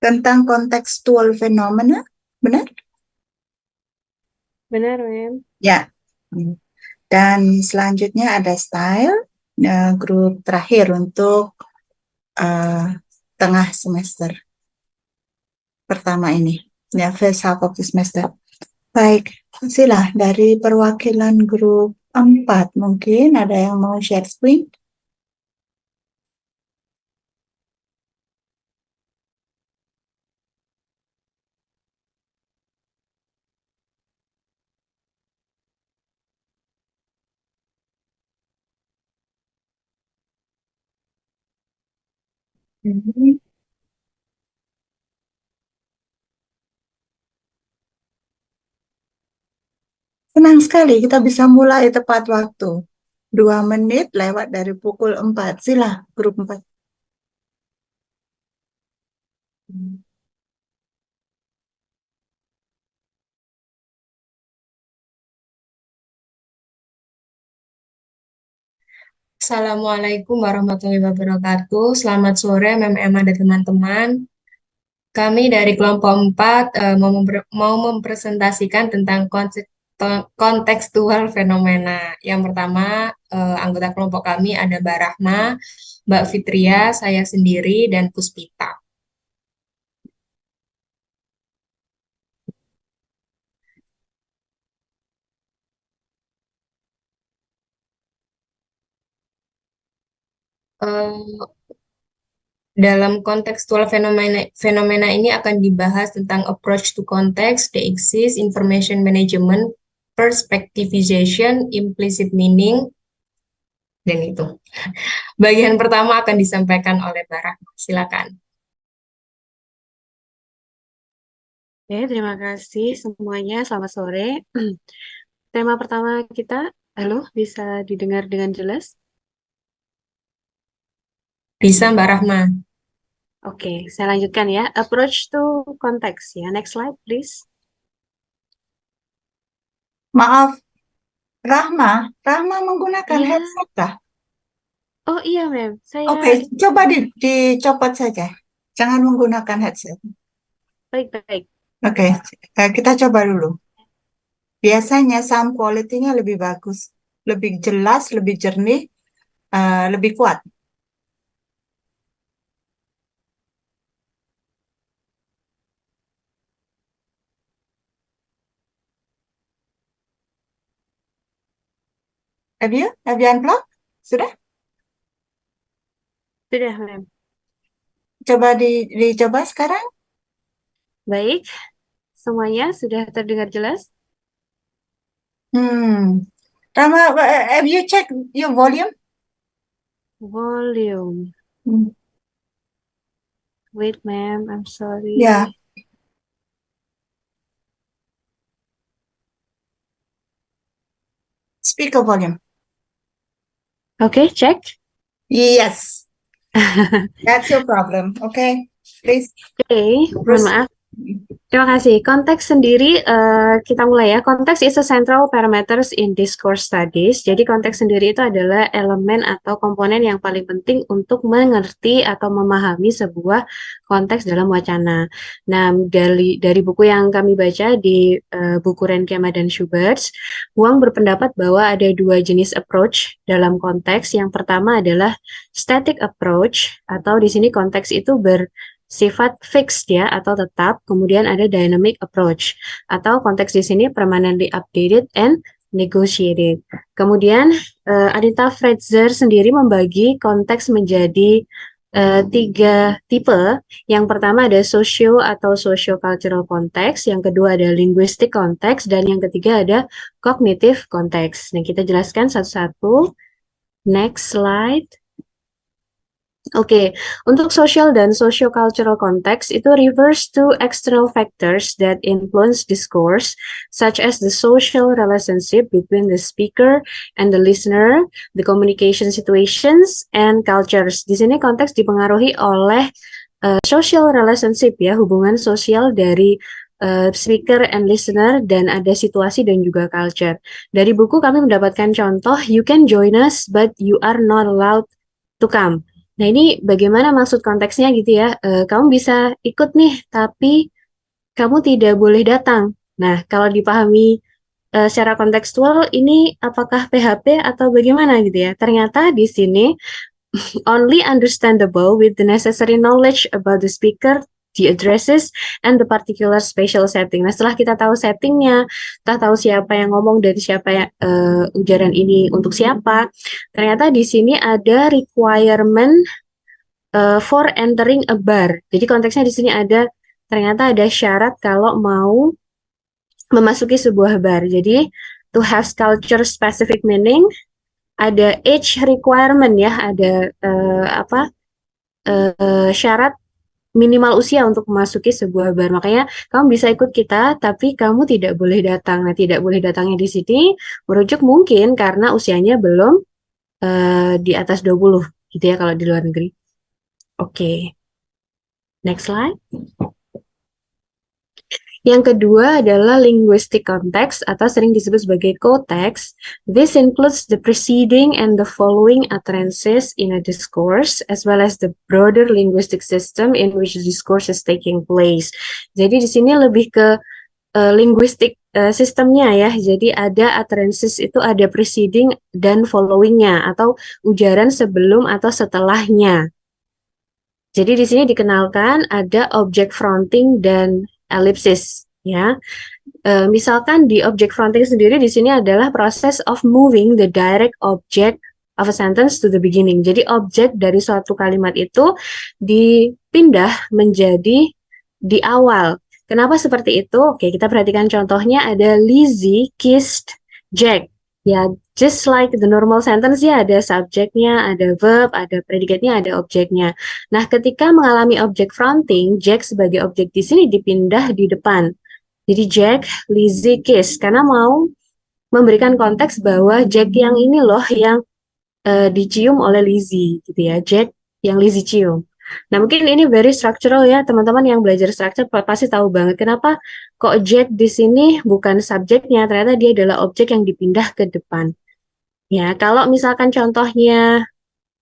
tentang contextual phenomena, benar? Benar, Mem. Ya. Dan selanjutnya ada style, grup terakhir untuk eh, tengah semester pertama ini. Ya, first half of the semester. Baik, sila dari perwakilan grup 4 mungkin ada yang mau share screen? Senang sekali kita bisa mulai tepat waktu. 2 menit lewat dari pukul 4. Sila, grup 4. Assalamualaikum warahmatullahi wabarakatuh. Selamat sore, Mem Emma dan teman-teman. Kami dari kelompok 4 mau mempresentasikan tentang kontekstual fenomena. Yang pertama, anggota kelompok kami ada Mbak Rahma, Mbak Fitria, saya sendiri, dan Puspita. Eh, Dalam kontekstual fenomena ini akan dibahas tentang approach to context, the exist, information management, perspectivization, implicit meaning, dan itu. Bagian pertama akan disampaikan oleh Barah. Silakan. Oke, terima kasih semuanya. Selamat sore. Tema pertama kita, halo, bisa didengar dengan jelas? Bisa, Mbak Rahma. Oke, saya lanjutkan ya. Approach to context ya. Next slide, please. Maaf, Rahma menggunakan Iya. headset kah? Oh iya, Mem. Saya Oke, coba dicopot saja. Jangan menggunakan headset. baik-baik. Oke, kita coba dulu. Biasanya sound quality-nya lebih bagus, lebih jelas, lebih jernih, lebih kuat. Have you unplugged? Sudah? Sudah, Mem. Coba dicoba sekarang. Baik. Semuanya sudah terdengar jelas? Rama, have you checked your volume? Volume. Wait, Mem. I'm sorry. Yeah. Speaker volume. Oke, check. Yes. That's your problem. Okay, please. Oke, mohon maaf. Terima kasih. Konteks sendiri, kita mulai ya. Konteks is a central parameters in discourse studies. Jadi konteks sendiri itu adalah elemen atau komponen yang paling penting untuk mengerti atau memahami sebuah konteks dalam wacana. Nah, dari buku yang kami baca di buku Renkema dan Schubert, Huang berpendapat bahwa ada 2 jenis approach dalam konteks. Yang pertama adalah static approach, atau di sini konteks itu sifat fixed ya atau tetap, kemudian ada dynamic approach atau konteks di sini permanently updated and negotiated. Kemudian Anita Freitzer sendiri membagi konteks menjadi 3 tipe. Yang pertama ada socio atau socio-cultural context, yang kedua ada linguistic context, dan yang ketiga ada cognitive context. Nah, kita jelaskan satu-satu. Next slide. Oke, untuk social dan socio-cultural context itu refers to external factors that influence discourse, such as the social relationship between the speaker and the listener, the communication situations, and cultures. Di sini konteks dipengaruhi oleh social relationship ya, hubungan sosial dari speaker and listener, dan ada situasi dan juga culture. Dari buku kami mendapatkan contoh, you can join us but you are not allowed to come. Nah, ini bagaimana maksud konteksnya gitu ya. Kamu bisa ikut nih, tapi kamu tidak boleh datang. Nah, kalau dipahami secara kontekstual, ini apakah PHP atau bagaimana gitu ya. Ternyata di sini only understandable with the necessary knowledge about the speaker, the addresses, and the particular spatial setting. Nah, setelah kita tahu settingnya, kita tahu siapa yang ngomong dan siapa yang ujaran ini untuk siapa, ternyata di sini ada requirement for entering a bar. Jadi konteksnya di sini ternyata ada syarat kalau mau memasuki sebuah bar. Jadi to have culture specific meaning, ada age requirement ya, ada syarat minimal usia untuk memasuki sebuah bar. Makanya kamu bisa ikut kita, tapi kamu tidak boleh datang. Nah, tidak boleh datangnya di sini merujuk mungkin karena usianya belum di atas 20 gitu ya kalau di luar negeri. Oke. Next slide. Yang kedua adalah linguistic context atau sering disebut sebagai context. This includes the preceding and the following utterances in a discourse as well as the broader linguistic system in which the discourse is taking place. Jadi di sini lebih ke linguistic sistemnya ya. Jadi ada utterances itu ada preceding dan following-nya atau ujaran sebelum atau setelahnya. Jadi di sini dikenalkan ada object fronting dan ellipsis ya. Misalkan di object fronting sendiri di sini adalah proses of moving the direct object of a sentence to the beginning. Jadi objek dari suatu kalimat itu dipindah menjadi di awal. Kenapa seperti itu? Oke, kita perhatikan contohnya ada Lizzie kissed Jack. Ya, just like the normal sentence ya, ada subjeknya, ada verb, ada predikatnya, ada objeknya. Nah, ketika mengalami objek fronting, Jack sebagai objek di sini dipindah di depan. Jadi Jack, Lizzie kiss, karena mau memberikan konteks bahwa Jack yang ini loh yang dicium oleh Lizzie, gitu ya. Jack yang Lizzie cium. Nah, mungkin ini very structural ya, teman-teman yang belajar structure pasti tahu banget kenapa kok Jack di sini bukan subjeknya, ternyata dia adalah objek yang dipindah ke depan. Ya, kalau misalkan contohnya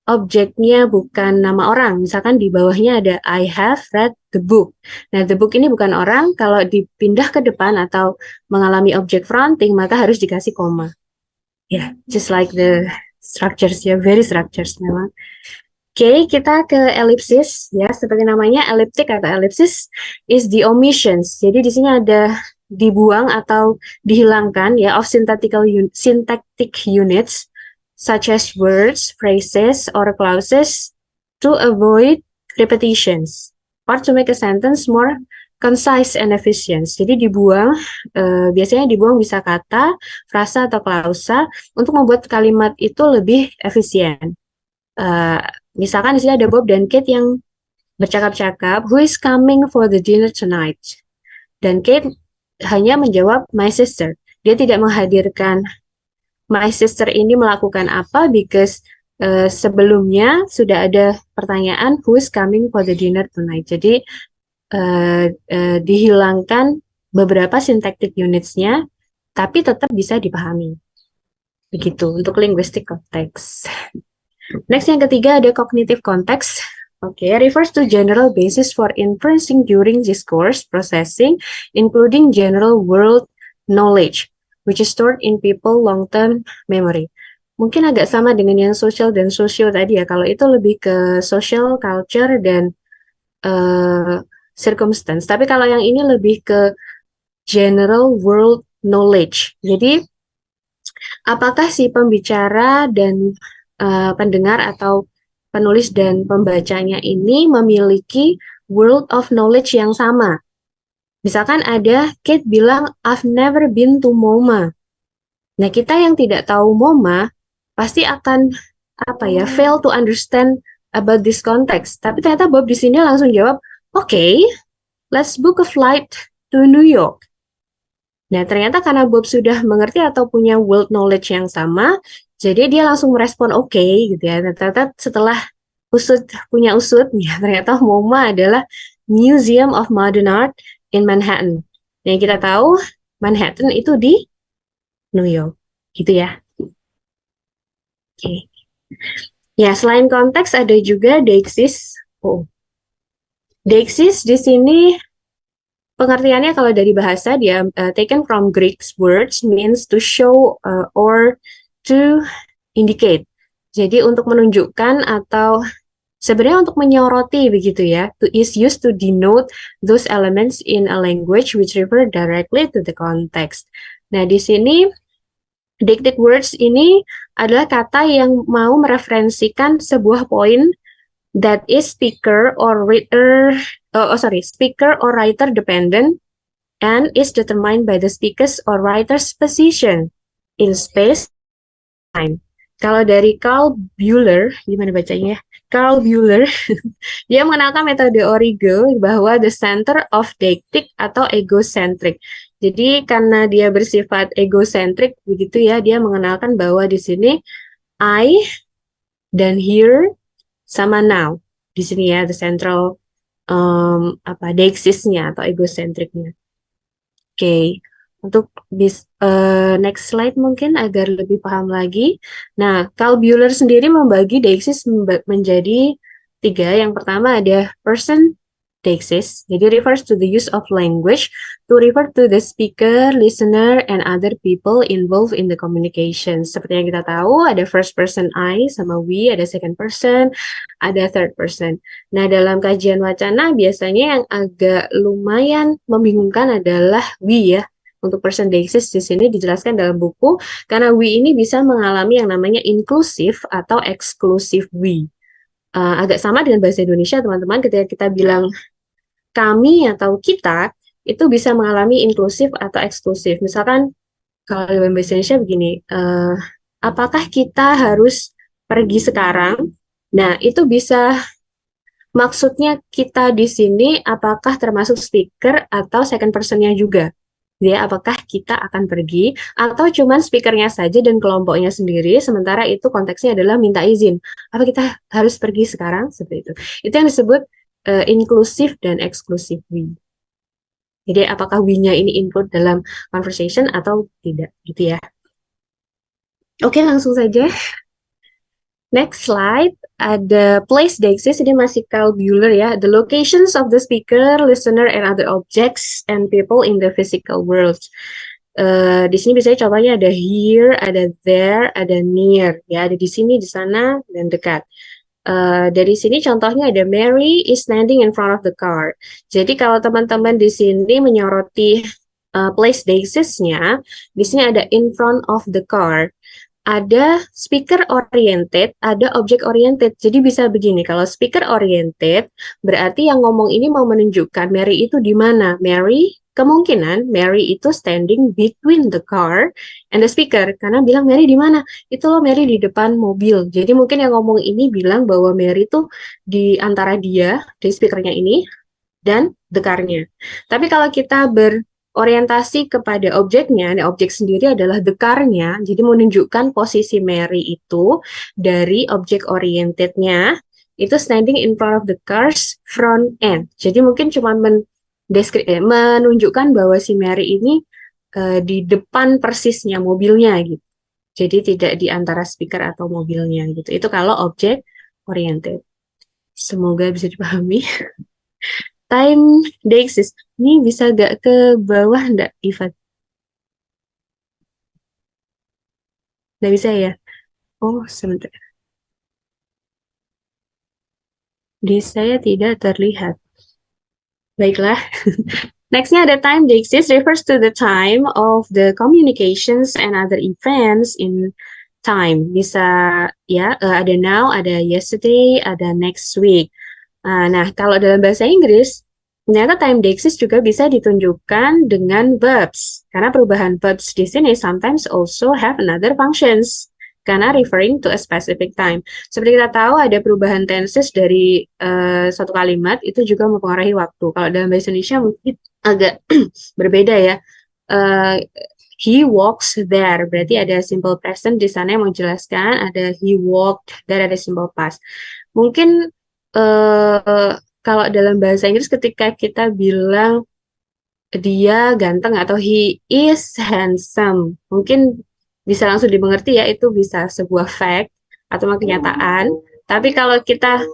objeknya bukan nama orang, misalkan di bawahnya ada I have read the book. Nah, the book ini bukan orang, kalau dipindah ke depan atau mengalami objek fronting, maka harus dikasih koma. Ya, just like the structures ya, very structures memang. Oke, kita ke ellipsis ya, seperti namanya elliptic atau ellipsis is the omissions. Jadi di sini ada dibuang atau dihilangkan ya of syntactic units such as words, phrases, or clauses to avoid repetitions or to make a sentence more concise and efficient. Jadi dibuang, biasanya dibuang bisa kata, frasa, atau klausa untuk membuat kalimat itu lebih efisien. Misalkan di sini ada Bob dan Kate yang bercakap-cakap, who is coming for the dinner tonight? Dan Kate hanya menjawab my sister. Dia tidak menghadirkan my sister ini melakukan apa because sebelumnya sudah ada pertanyaan who is coming for the dinner tonight. Jadi dihilangkan beberapa syntactic units-nya, tapi tetap bisa dipahami. Begitu untuk linguistic context. Next, yang ketiga ada cognitive context. Okay, refers to general basis for inferencing during discourse processing, including general world knowledge, which is stored in people long-term memory. Mungkin agak sama dengan yang social dan socio tadi ya. Kalau itu lebih ke social, culture, dan circumstance. Tapi kalau yang ini lebih ke general world knowledge. Jadi, apakah si pembicara dan pendengar atau penulis dan pembacanya ini memiliki world of knowledge yang sama? Misalkan ada Kate bilang, I've never been to MoMA. Nah, kita yang tidak tahu MoMA pasti akan fail to understand about this context. Tapi ternyata Bob di sini langsung jawab, okay, let's book a flight to New York. Nah, ternyata karena Bob sudah mengerti atau punya world knowledge yang sama, jadi dia langsung merespon oke, gitu ya. Ternyata setelah punya usut, ya, ternyata MoMA adalah Museum of Modern Art in Manhattan. Yang kita tahu Manhattan itu di New York, gitu ya. Oke. Ya, selain konteks ada juga deixis. Oh, deixis di sini pengertiannya kalau dari bahasa dia taken from Greek words means to show or to indicate. Jadi untuk menunjukkan atau sebenarnya untuk menyoroti begitu ya. To is used to denote those elements in a language which refer directly to the context. Nah, di sini dicted words ini adalah kata yang mau mereferensikan sebuah poin that is speaker or writer speaker or writer dependent and is determined by the speaker's or writer's position in space time. Kalau dari Carl Bueller, gimana bacanya ya? Carl Bueller, dia mengenalkan metode Origo bahwa the center of deictic atau egocentric. Jadi karena dia bersifat egocentric begitu ya, dia mengenalkan bahwa di sini I dan here sama now. Di sini ya the central deixisnya atau egocentricnya. Oke, untuk next slide mungkin agar lebih paham lagi. Nah, Carl Bueller sendiri membagi deixis menjadi 3. Yang pertama ada person deixis, jadi refers to the use of language to refer to the speaker, listener, and other people involved in the communication. Seperti yang kita tahu, ada first person I sama we, ada second person, ada third person. Nah, dalam kajian wacana biasanya yang agak lumayan membingungkan adalah we ya. Untuk person deixis di sini dijelaskan dalam buku karena we ini bisa mengalami yang namanya inclusive atau exclusive we. Agak sama dengan bahasa Indonesia teman-teman, ketika kita bilang kami atau kita itu bisa mengalami inklusif atau eksklusif. Misalkan kalau dalam bahasa Indonesia begini, apakah kita harus pergi sekarang? Nah, itu bisa maksudnya kita di sini apakah termasuk speaker atau second personnya juga? Ya, apakah kita akan pergi atau cuman speakernya saja dan kelompoknya sendiri, sementara itu konteksnya adalah minta izin. Apa kita harus pergi sekarang? Seperti itu. Itu yang disebut inklusif dan eksklusif we. Jadi apakah we-nya ini include dalam conversation atau tidak, gitu ya. Oke, langsung saja. Next slide, ada place deixis, ini masih Carl Bueller ya. The locations of the speaker, listener, and other objects and people in the physical world. Di sini biasanya contohnya ada here, ada there, ada near. Ya, ada di sini, di sana, dan dekat. Dari sini contohnya ada Mary is standing in front of the car. Jadi kalau teman-teman di sini menyoroti place deixis-nya, di sini ada in front of the car. Ada speaker oriented, ada object oriented. Jadi bisa begini, kalau speaker oriented, berarti yang ngomong ini mau menunjukkan Mary itu di mana. Kemungkinan Mary itu standing between the car and the speaker. Karena bilang Mary di mana? Itu loh Mary di depan mobil. Jadi mungkin yang ngomong ini bilang bahwa Mary itu di antara dia, di speakernya ini, dan the car-nya. Tapi kalau kita orientasi kepada objeknya, nah objek sendiri adalah the car-nya, jadi menunjukkan posisi Mary itu dari objek oriented-nya, itu standing in front of the car's front end. Jadi mungkin cuma menunjukkan bahwa si Mary ini di depan persisnya mobilnya gitu. Jadi tidak di antara speaker atau mobilnya gitu. Itu kalau objek oriented. Semoga bisa dipahami. Time deixis. Ini bisa gak ke bawah enggak, Ivan? Nggak bisa ya? Oh, sebentar. Di saya tidak terlihat. Baiklah. Nextnya ada time deixis refers to the time of the communications and other events in time. Bisa ya, ada now, ada yesterday, ada next week. Nah, kalau dalam bahasa Inggris, ternyata time deixis juga bisa ditunjukkan dengan verbs. Karena perubahan verbs di sini sometimes also have another functions. Karena referring to a specific time. Seperti kita tahu ada perubahan tenses dari suatu kalimat itu juga mempengaruhi waktu. Kalau dalam bahasa Indonesia mungkin agak berbeda ya. He walks there, berarti ada simple present di sana yang menjelaskan, ada he walked, there ada simple past. Mungkin kalau dalam bahasa Inggris ketika kita bilang dia ganteng atau he is handsome, mungkin bisa langsung dimengerti ya, itu bisa sebuah fact atau kenyataan. Tapi kalau kita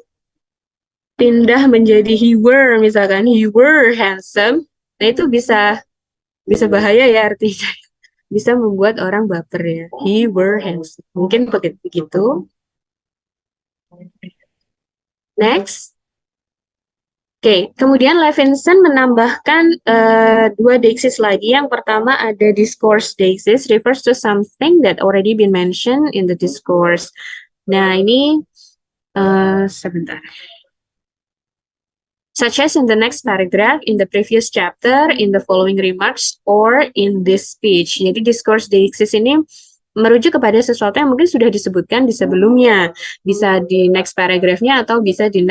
pindah menjadi he were, misalkan he were handsome, nah itu bisa bahaya ya artinya. Bisa membuat orang baper ya. He were handsome. Mungkin begitu. Next. Oke, kemudian Levinson menambahkan dua deiksis lagi. Yang pertama ada discourse deiksis, refers to something that already been mentioned in the discourse. Nah, ini sebentar. Such as in the next paragraph, in the previous chapter, in the following remarks, or in this speech. Jadi discourse deiksis ini merujuk kepada sesuatu yang mungkin sudah disebutkan di sebelumnya, bisa di next paragraphnya atau bisa di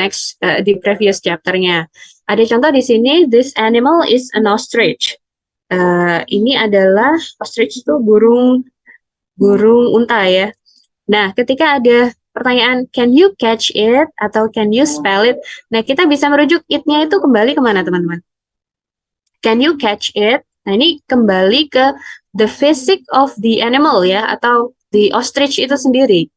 di previous chapternya. Ada contoh di sini, this animal is an ostrich. Ini adalah ostrich itu burung unta ya. Nah, ketika ada pertanyaan can you catch it atau can you spell it, nah kita bisa merujuk it-nya itu kembali kemana teman-teman? Can you catch it? Nah, ini kembali ke the physique of the animal ya, atau the ostrich itu sendiri.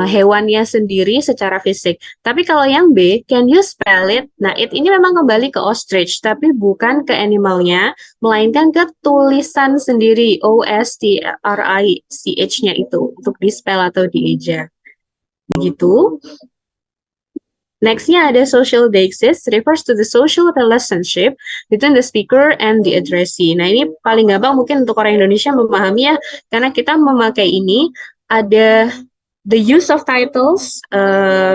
Hewannya sendiri secara fisik. Tapi kalau yang B, can you spell it? Nah, it ini memang kembali ke ostrich, tapi bukan ke animalnya, melainkan ke tulisan sendiri, O-S-T-R-I-C-H-nya itu, untuk di-spell atau dieja. Begitu. Nextnya ada social deixis, refers to the social relationship between the speaker and the addressee. Nah, ini paling gampang mungkin untuk orang Indonesia memahami ya, karena kita memakai ini ada the use of titles,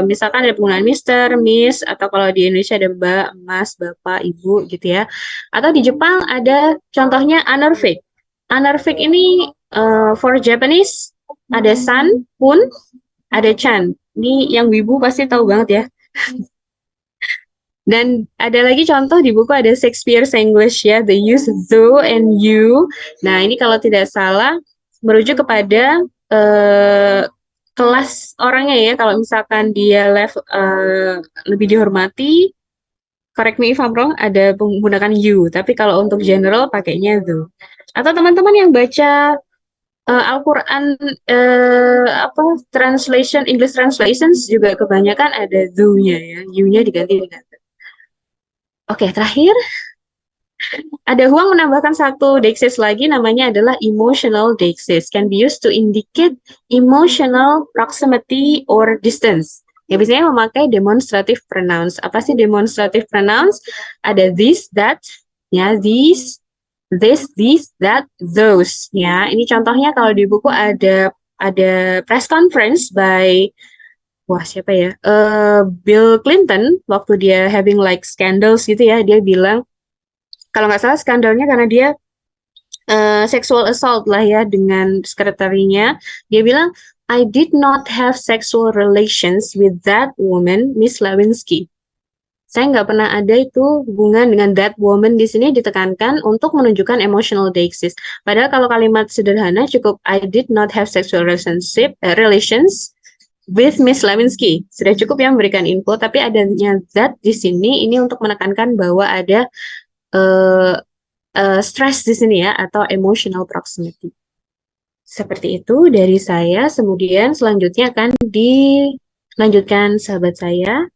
misalkan ada penggunaan Mr., Miss, atau kalau di Indonesia ada Mbak, Mas, Bapak, Ibu gitu ya. Atau di Jepang ada contohnya honorific. Honorific ini for Japanese ada san, pun, ada chan. Ini yang wibu pasti tahu banget ya. Dan ada lagi contoh di buku ada Shakespeare's English ya, the use though and you. Nah, ini kalau tidak salah merujuk kepada kelas orangnya ya. Kalau misalkan dia lebih dihormati, correct me if I'm wrong, ada menggunakan you. Tapi kalau untuk general pakainya though. Atau teman-teman yang baca Al-Quran translation English translations juga kebanyakan ada though-nya ya, you-nya diganti dengan the. Oke, terakhir ada Huang menambahkan satu deixis lagi, namanya adalah emotional deixis, can be used to indicate emotional proximity or distance. Ya, biasanya memakai demonstrative pronouns. Apa sih demonstrative pronouns? Ada this, that, ya, these, this, that, those. Ya, ini contohnya kalau di buku ada press conference by siapa ya? Bill Clinton waktu dia having like scandals gitu ya, dia bilang kalau nggak salah skandalnya karena dia sexual assault lah ya dengan sekretarinya. Dia bilang I did not have sexual relations with that woman, Miss Lewinsky. Saya nggak pernah ada itu hubungan dengan that woman. Di sini ditekankan untuk menunjukkan emotional deixis. Padahal kalau kalimat sederhana cukup I did not have sexual relations with Miss Lewinsky. Sudah cukup ya memberikan info, tapi adanya that di sini ini untuk menekankan bahwa ada stress di sini ya, atau emotional proximity. Seperti itu dari saya. Kemudian selanjutnya akan dilanjutkan sahabat saya.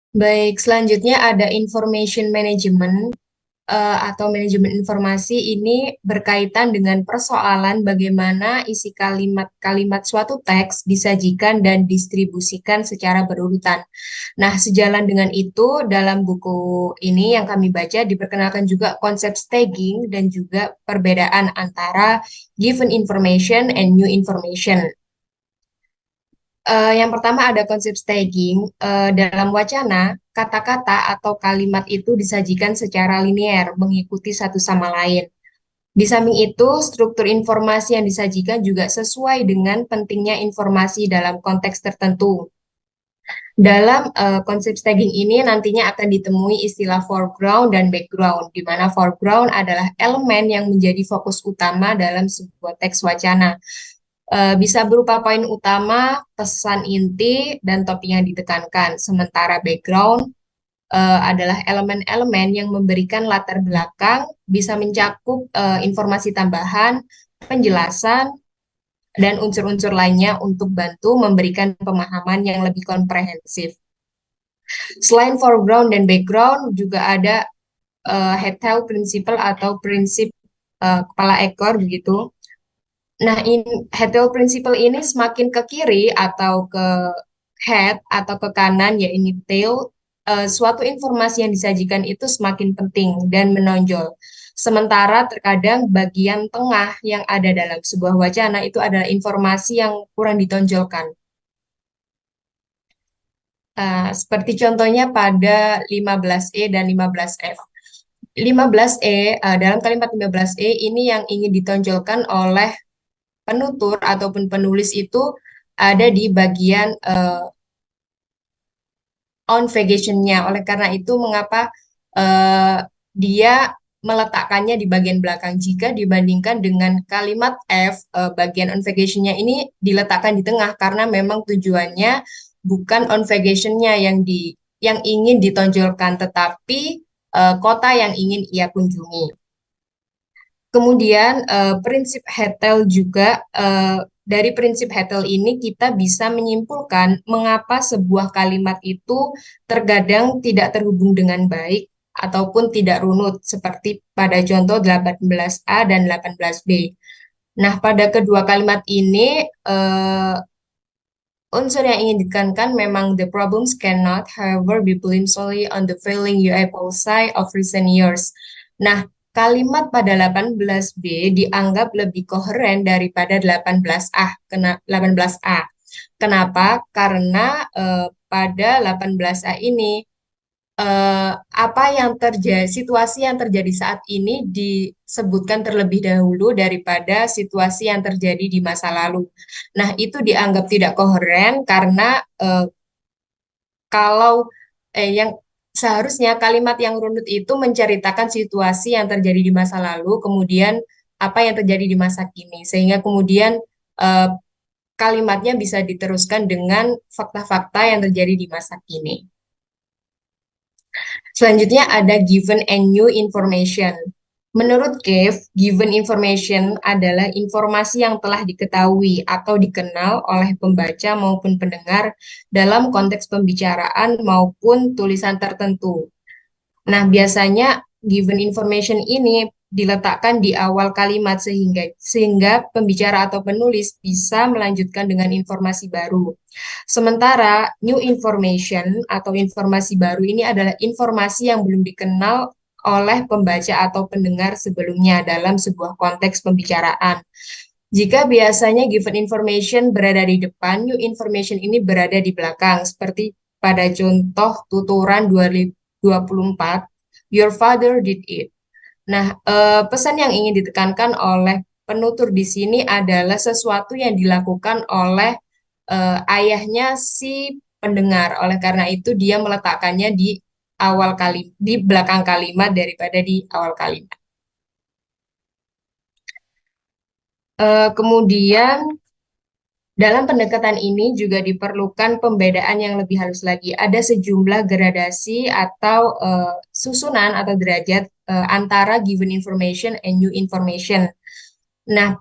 Baik, selanjutnya ada information management atau manajemen informasi. Ini berkaitan dengan persoalan bagaimana isi kalimat-kalimat suatu teks disajikan dan distribusikan secara berurutan. Nah, sejalan dengan itu, dalam buku ini yang kami baca diperkenalkan juga konsep staging dan juga perbedaan antara given information and new information. Yang pertama ada konsep staging. Dalam wacana, kata-kata atau kalimat itu disajikan secara linear, mengikuti satu sama lain. Di samping itu, struktur informasi yang disajikan juga sesuai dengan pentingnya informasi dalam konteks tertentu. Dalam konsep staging ini nantinya akan ditemui istilah foreground dan background, di mana foreground adalah elemen yang menjadi fokus utama dalam sebuah teks wacana. Bisa berupa poin utama, pesan inti, dan topik yang ditekankan. Sementara background adalah elemen-elemen yang memberikan latar belakang, bisa mencakup informasi tambahan, penjelasan, dan unsur-unsur lainnya untuk bantu memberikan pemahaman yang lebih komprehensif. Selain foreground dan background, juga ada head-tail principle atau prinsip kepala ekor begitu. Nah, head-tail principle ini semakin ke kiri atau ke head atau ke kanan, ya ini tail, suatu informasi yang disajikan itu semakin penting dan menonjol. Sementara terkadang bagian tengah yang ada dalam sebuah wacana itu adalah informasi yang kurang ditonjolkan. Seperti contohnya pada 15E dan 15F. 15E, dalam kalimat 15E ini yang ingin ditonjolkan oleh penutur ataupun penulis itu ada di bagian on vegetation-nya. Oleh karena itu, mengapa dia meletakkannya di bagian belakang jika dibandingkan dengan kalimat F, bagian on vegetation-nya ini diletakkan di tengah karena memang tujuannya bukan on vegetation-nya yang ingin ditonjolkan, tetapi kota yang ingin ia kunjungi. Kemudian prinsip Hetel juga, dari prinsip Hetel ini kita bisa menyimpulkan mengapa sebuah kalimat itu terkadang tidak terhubung dengan baik ataupun tidak runut, seperti pada contoh 18A dan 18B. Nah, pada kedua kalimat ini, unsur yang ingin ditekankan memang the problems cannot, however, be blamed solely on the failing UI policy of recent years. Nah, kalimat pada 18B dianggap lebih koheren daripada 18A. Kenapa? Karena pada 18A ini apa yang terjadi, situasi yang terjadi saat ini disebutkan terlebih dahulu daripada situasi yang terjadi di masa lalu. Nah, itu dianggap tidak koheren karena kalau yang seharusnya kalimat yang runut itu menceritakan situasi yang terjadi di masa lalu, kemudian apa yang terjadi di masa kini, sehingga kemudian kalimatnya bisa diteruskan dengan fakta-fakta yang terjadi di masa kini. Selanjutnya ada given and new information. Menurut Cave, given information adalah informasi yang telah diketahui atau dikenal oleh pembaca maupun pendengar dalam konteks pembicaraan maupun tulisan tertentu. Nah, biasanya given information ini diletakkan di awal kalimat sehingga pembicara atau penulis bisa melanjutkan dengan informasi baru. Sementara new information atau informasi baru ini adalah informasi yang belum dikenal oleh pembaca atau pendengar sebelumnya dalam sebuah konteks pembicaraan. Jika biasanya given information berada di depan, new information ini berada di belakang, seperti pada contoh tuturan 24, your father did it. Nah, pesan yang ingin ditekankan oleh penutur di sini adalah sesuatu yang dilakukan oleh ayahnya si pendengar. Oleh karena itu, dia meletakkannya di belakang kalimat daripada di awal kalimat. Kemudian dalam pendekatan ini juga diperlukan pembedaan yang lebih halus lagi. Ada sejumlah gradasi atau susunan atau derajat antara given information and new information. Nah,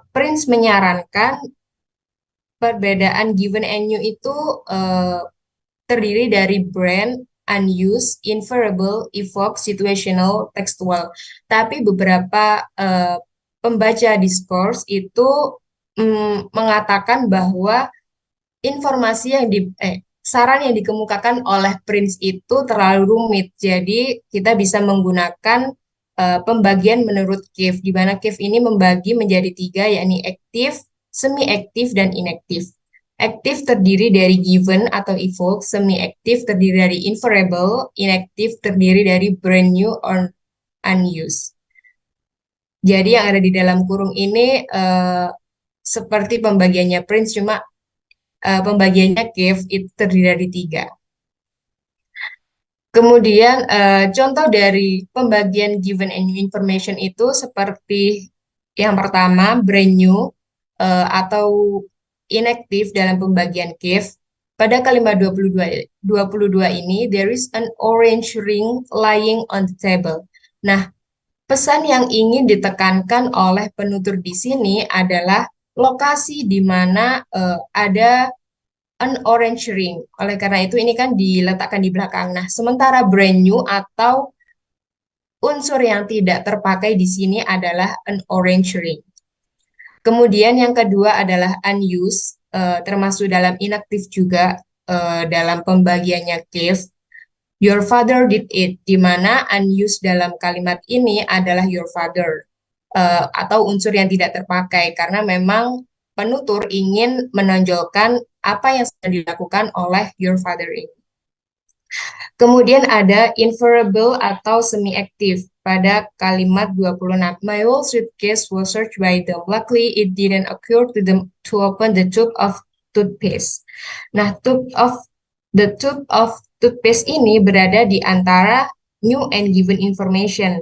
Prince menyarankan perbedaan given and new itu terdiri dari brand, unused, inferable, evoke, situational, textual. Tapi beberapa pembaca discourse itu mengatakan bahwa informasi yang saran yang dikemukakan oleh Prince itu terlalu rumit. Jadi kita bisa menggunakan pembagian menurut Cave, di mana Cave ini membagi menjadi 3, yakni aktif, semi-aktif, dan inaktif. Aktif terdiri dari given atau evoke, semi-aktif terdiri dari inferable, inaktif terdiri dari brand new or unused. Jadi yang ada di dalam kurung ini seperti pembagiannya Prince, cuma pembagiannya Cave itu terdiri dari 3. Kemudian contoh dari pembagian given and new information itu seperti yang pertama, brand new atau inaktif dalam pembagian Cave. Pada kalimat 22 ini, there is an orange ring lying on the table. Nah, pesan yang ingin ditekankan oleh penutur di sini adalah lokasi di mana ada an orange ring. Oleh karena itu ini kan diletakkan di belakang. Nah, sementara brand new atau unsur yang tidak terpakai di sini adalah an orange ring. Kemudian yang kedua adalah unused, termasuk dalam inaktif juga dalam pembagiannya case. Your father did it, di mana unused dalam kalimat ini adalah your father, atau unsur yang tidak terpakai, karena memang penutur ingin menonjolkan apa yang sedang dilakukan oleh your father ini. Kemudian ada inferable atau semi-aktif pada kalimat 26. My whole suitcase was searched by them. Luckily, it didn't occur to them to open the tube of toothpaste. Nah, the tube of toothpaste ini berada di antara new and given information.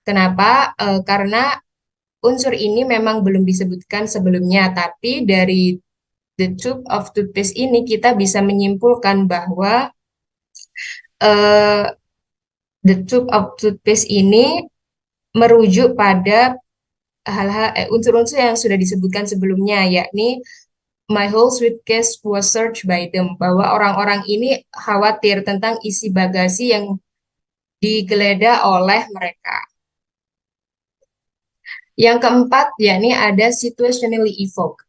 Kenapa? Karena unsur ini memang belum disebutkan sebelumnya, tapi dari the tube of toothpaste ini kita bisa menyimpulkan bahwa the tube of toothpaste ini merujuk pada hal-hal unsur-unsur yang sudah disebutkan sebelumnya, yakni my whole suitcase was searched by them, bahwa orang-orang ini khawatir tentang isi bagasi yang digeledah oleh mereka. Yang keempat, yakni ada situationally evoked.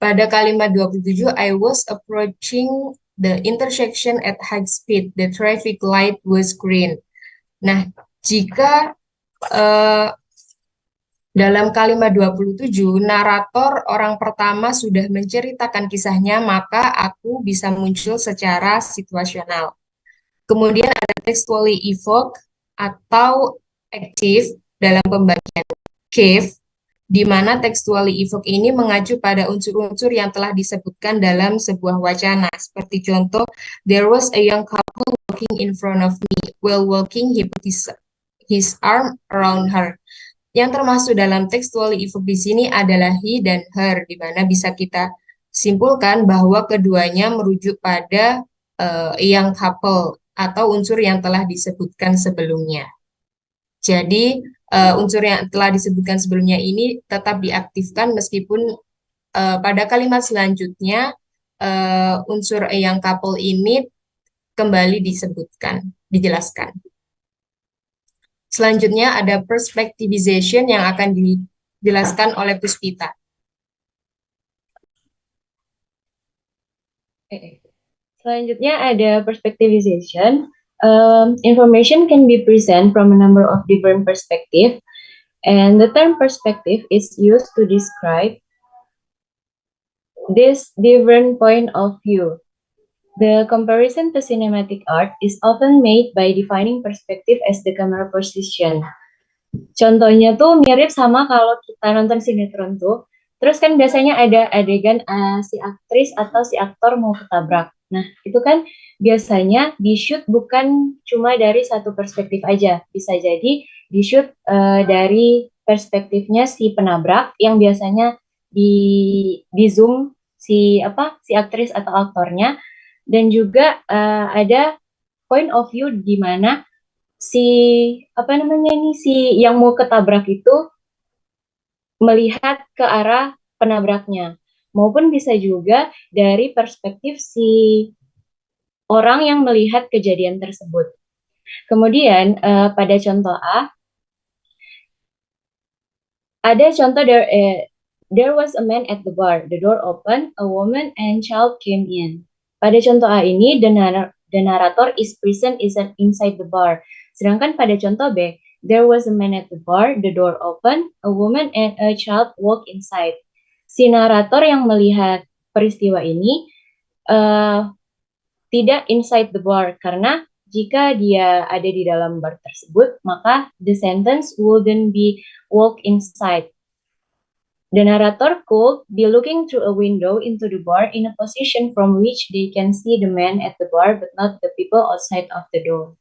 Pada kalimat 27, I was approaching the intersection at high speed. The traffic light was green. Nah, jika dalam kalimat 27, narator orang pertama sudah menceritakan kisahnya, maka aku bisa muncul secara situasional. Kemudian ada textually evoke atau active dalam pembagian cave, di mana textually evoke ini mengacu pada unsur-unsur yang telah disebutkan dalam sebuah wacana. Seperti contoh, there was a young couple walking in front of me. While walking, he put his arm around her. Yang termasuk dalam textually evoke di sini adalah he dan her, di mana bisa kita simpulkan bahwa keduanya merujuk pada young couple atau unsur yang telah disebutkan sebelumnya. Jadi unsur yang telah disebutkan sebelumnya ini tetap diaktifkan meskipun pada kalimat selanjutnya unsur young couple ini kembali disebutkan, dijelaskan. Selanjutnya ada perspectivization yang akan dijelaskan oleh Puspita. Selanjutnya ada perspectivization. Information can be present from a number of different perspectives, and the term perspective is used to describe this different point of view. The comparison to cinematic art is often made by defining perspective as the camera position. Contohnya tuh mirip sama kalau kita nonton sinetron tuh, terus kan biasanya ada adegan si aktris atau si aktor mau ketabrak. Nah, itu kan biasanya di-shoot bukan cuma dari satu perspektif aja, bisa jadi di-shoot dari perspektifnya si penabrak yang biasanya di zoom si aktris atau aktornya, dan juga ada point of view di mana si yang mau ketabrak itu melihat ke arah penabraknya, maupun bisa juga dari perspektif si orang yang melihat kejadian tersebut. Kemudian pada contoh A ada contoh there was a man at the bar, the door opened, a woman and child came in. Pada contoh A ini the narrator is present inside the bar. Sedangkan pada contoh B, there was a man at the bar, the door opened, a woman and a child walk inside. Si narator yang melihat peristiwa ini tidak inside the bar, karena jika dia ada di dalam bar tersebut, maka the sentence wouldn't be walk inside. The narrator could be looking through a window into the bar in a position from which they can see the man at the bar but not the people outside of the door.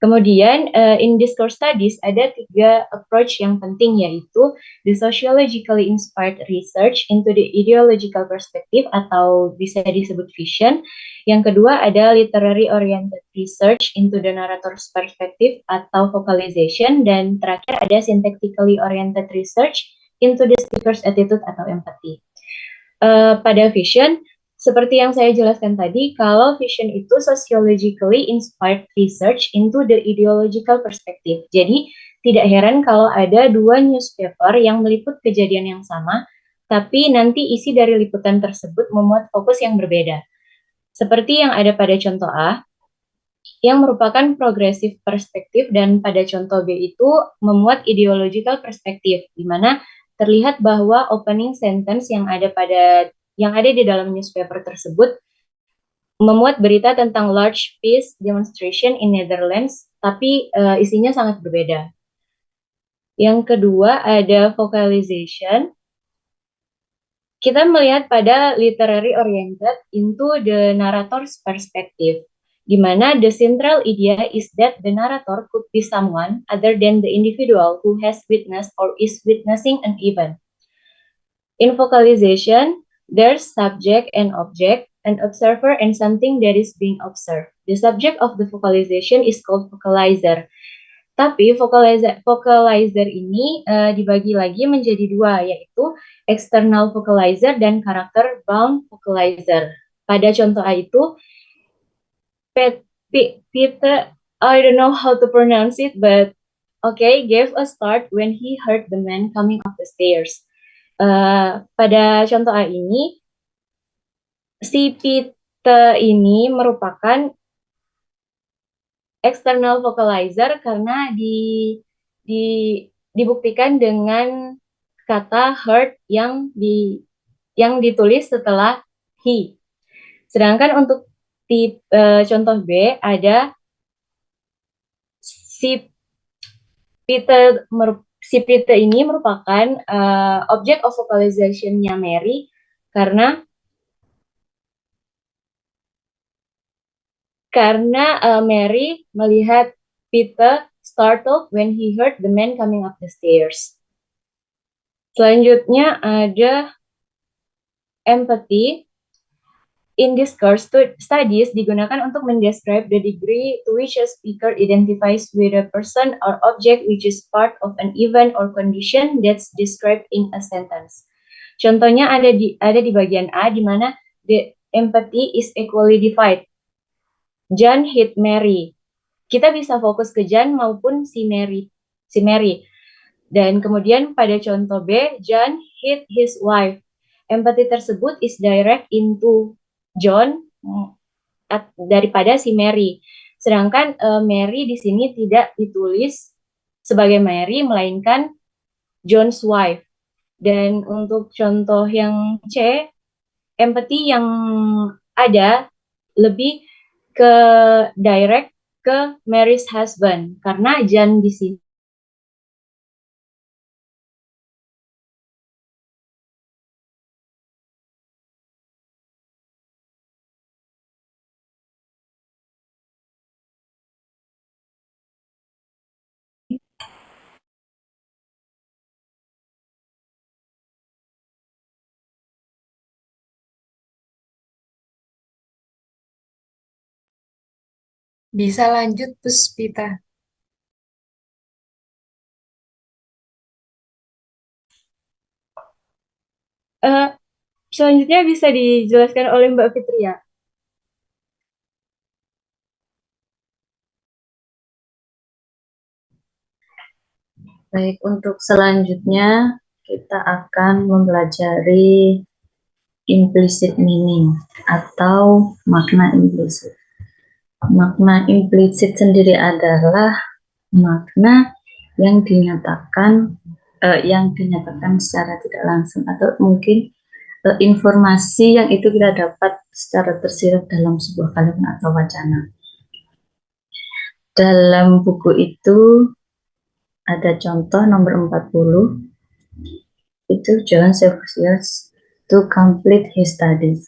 Kemudian in discourse studies ada 3 approach yang penting, yaitu the sociologically inspired research into the ideological perspective atau bisa disebut vision. Yang kedua ada literary oriented research into the narrator's perspective atau vocalization, dan terakhir ada syntactically oriented research into the speaker's attitude atau empathy. Pada vision, seperti yang saya jelaskan tadi, kalau vision itu sociologically inspired research into the ideological perspective. Jadi, tidak heran kalau ada dua newspaper yang meliput kejadian yang sama, tapi nanti isi dari liputan tersebut memuat fokus yang berbeda. Seperti yang ada pada contoh A, yang merupakan progressive perspektif, dan pada contoh B itu memuat ideological perspektif, di mana terlihat bahwa opening sentence yang ada di dalam newspaper tersebut memuat berita tentang large peace demonstration in Netherlands, tapi isinya sangat berbeda. Yang kedua ada vocalization. Kita melihat pada literary oriented into the narrator's perspective, di mana the central idea is that the narrator could be someone other than the individual who has witnessed or is witnessing an event. In vocalization, there's subject and object, an observer and something that is being observed. The subject of the vocalization is called vocalizer. Tapi vocalizer ini dibagi lagi menjadi dua, yaitu external vocalizer dan character bound vocalizer. Pada contoh A itu, Peter, I don't know how to pronounce it, but okay, gave a start when he heard the man coming up the stairs. Pada contoh A ini, si Peter ini merupakan external vocalizer karena dibuktikan dengan kata heard yang ditulis setelah he. Sedangkan untuk contoh B ada si Peter ini merupakan object of vocalization-nya Mary karena Mary melihat Peter startled when he heard the man coming up the stairs. Selanjutnya ada empathy. In discourse studies digunakan untuk mendescribe the degree to which a speaker identifies with a person or object which is part of an event or condition that's described in a sentence. Contohnya ada di bagian A, di mana the empathy is equally divided. John hit Mary. Kita bisa fokus ke John maupun si Mary. Dan kemudian pada contoh B, John hit his wife. Empathy tersebut is direct into John daripada si Mary. Sedangkan Mary di sini tidak ditulis sebagai Mary, melainkan John's wife. Dan untuk contoh yang C, empathy yang ada lebih ke direct ke Mary's husband, karena John di sini Bisa lanjut, Puspita. selanjutnya bisa dijelaskan oleh Mbak Fitria. Baik, untuk selanjutnya kita akan mempelajari implicit meaning atau makna implisit. Makna implisit sendiri adalah makna yang dinyatakan secara tidak langsung, atau mungkin informasi yang itu kita dapat secara tersirat dalam sebuah kalimat atau wacana. Dalam buku itu ada contoh nomor 40, itu John requires to complete his studies.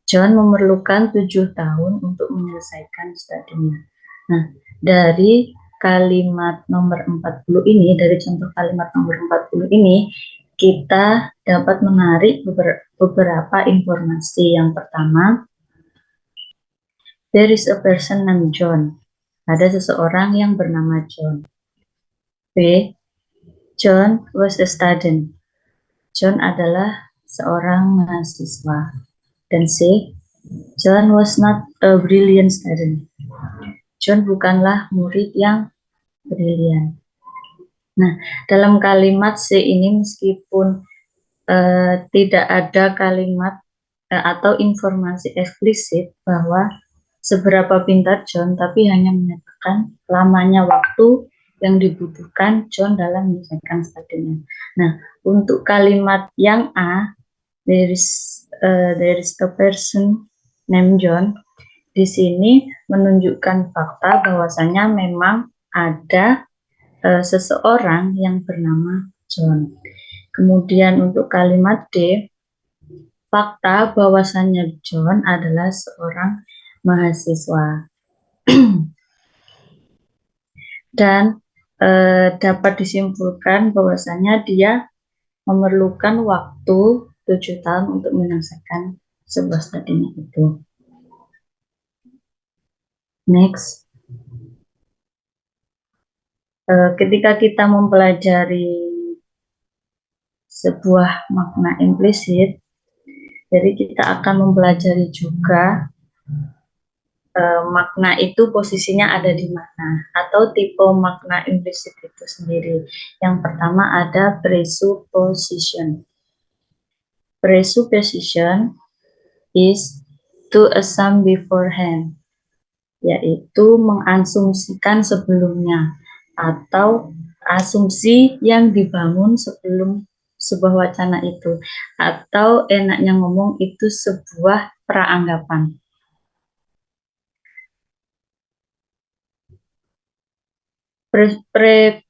John memerlukan 7 tahun untuk menyelesaikan studinya. Nah, dari kalimat nomor 40 ini, dari contoh kalimat nomor 40 ini, kita dapat menarik beberapa informasi. Yang pertama, there is a person named John. Ada seseorang yang bernama John. B, John was a student. John adalah seorang mahasiswa. Dan C. John was not a brilliant student. John bukanlah murid yang brilian. Nah, dalam kalimat C ini meskipun tidak ada kalimat atau informasi eksplisit bahwa seberapa pintar John, tapi hanya menyatakan lamanya waktu yang dibutuhkan John dalam menyelesaikan studinya. Nah, untuk kalimat yang A, there is a person named John, di sini menunjukkan fakta bahwasanya memang ada seseorang yang bernama John. Kemudian untuk kalimat D, fakta bahwasanya John adalah seorang mahasiswa. Dan dapat disimpulkan bahwasanya dia memerlukan waktu 7 tahun untuk menyelesaikan sebuah studinya itu. Next. Ketika kita mempelajari sebuah makna implisit, jadi kita akan mempelajari juga makna itu posisinya ada di mana, atau tipe makna implisit itu sendiri. Yang pertama ada presupposition. Presupposition is to assume beforehand, yaitu mengasumsikan sebelumnya, atau asumsi yang dibangun sebelum sebuah wacana itu, atau enaknya ngomong itu sebuah praanggapan.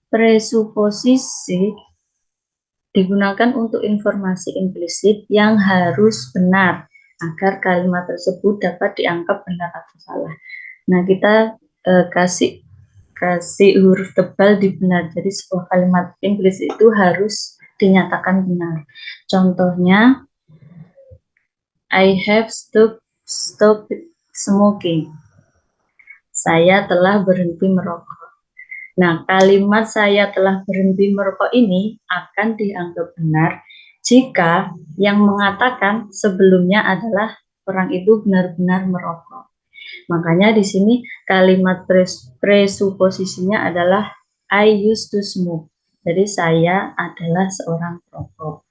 Presuposisi digunakan untuk informasi implisit yang harus benar agar kalimat tersebut dapat dianggap benar atau salah. Nah, kita kasih huruf tebal di benar. Jadi sebuah kalimat implisit itu harus dinyatakan benar. Contohnya, I have stopped smoking. Saya telah berhenti merokok. Nah, kalimat saya telah berhenti merokok ini akan dianggap benar jika yang mengatakan sebelumnya adalah orang itu benar-benar merokok. Makanya di sini kalimat presuposisinya adalah I used to smoke. Jadi saya adalah seorang perokok.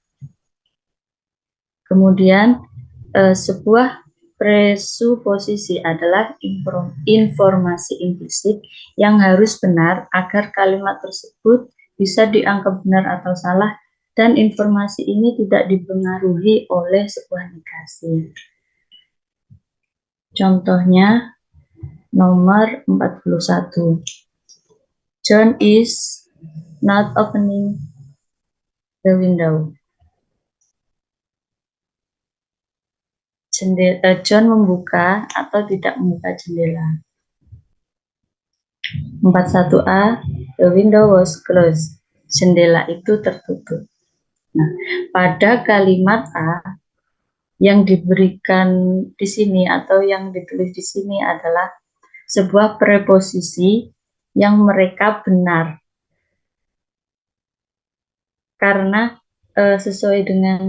Kemudian sebuah presuposisi adalah informasi implisit yang harus benar agar kalimat tersebut bisa dianggap benar atau salah, dan informasi ini tidak dipengaruhi oleh sebuah negasi. Contohnya nomor 41. John is not opening the window. John membuka atau tidak membuka jendela. 41A, the window was closed. Jendela itu tertutup. Nah, pada kalimat A yang diberikan di sini atau yang ditulis di sini adalah sebuah preposisi yang mereka benar. Karena sesuai dengan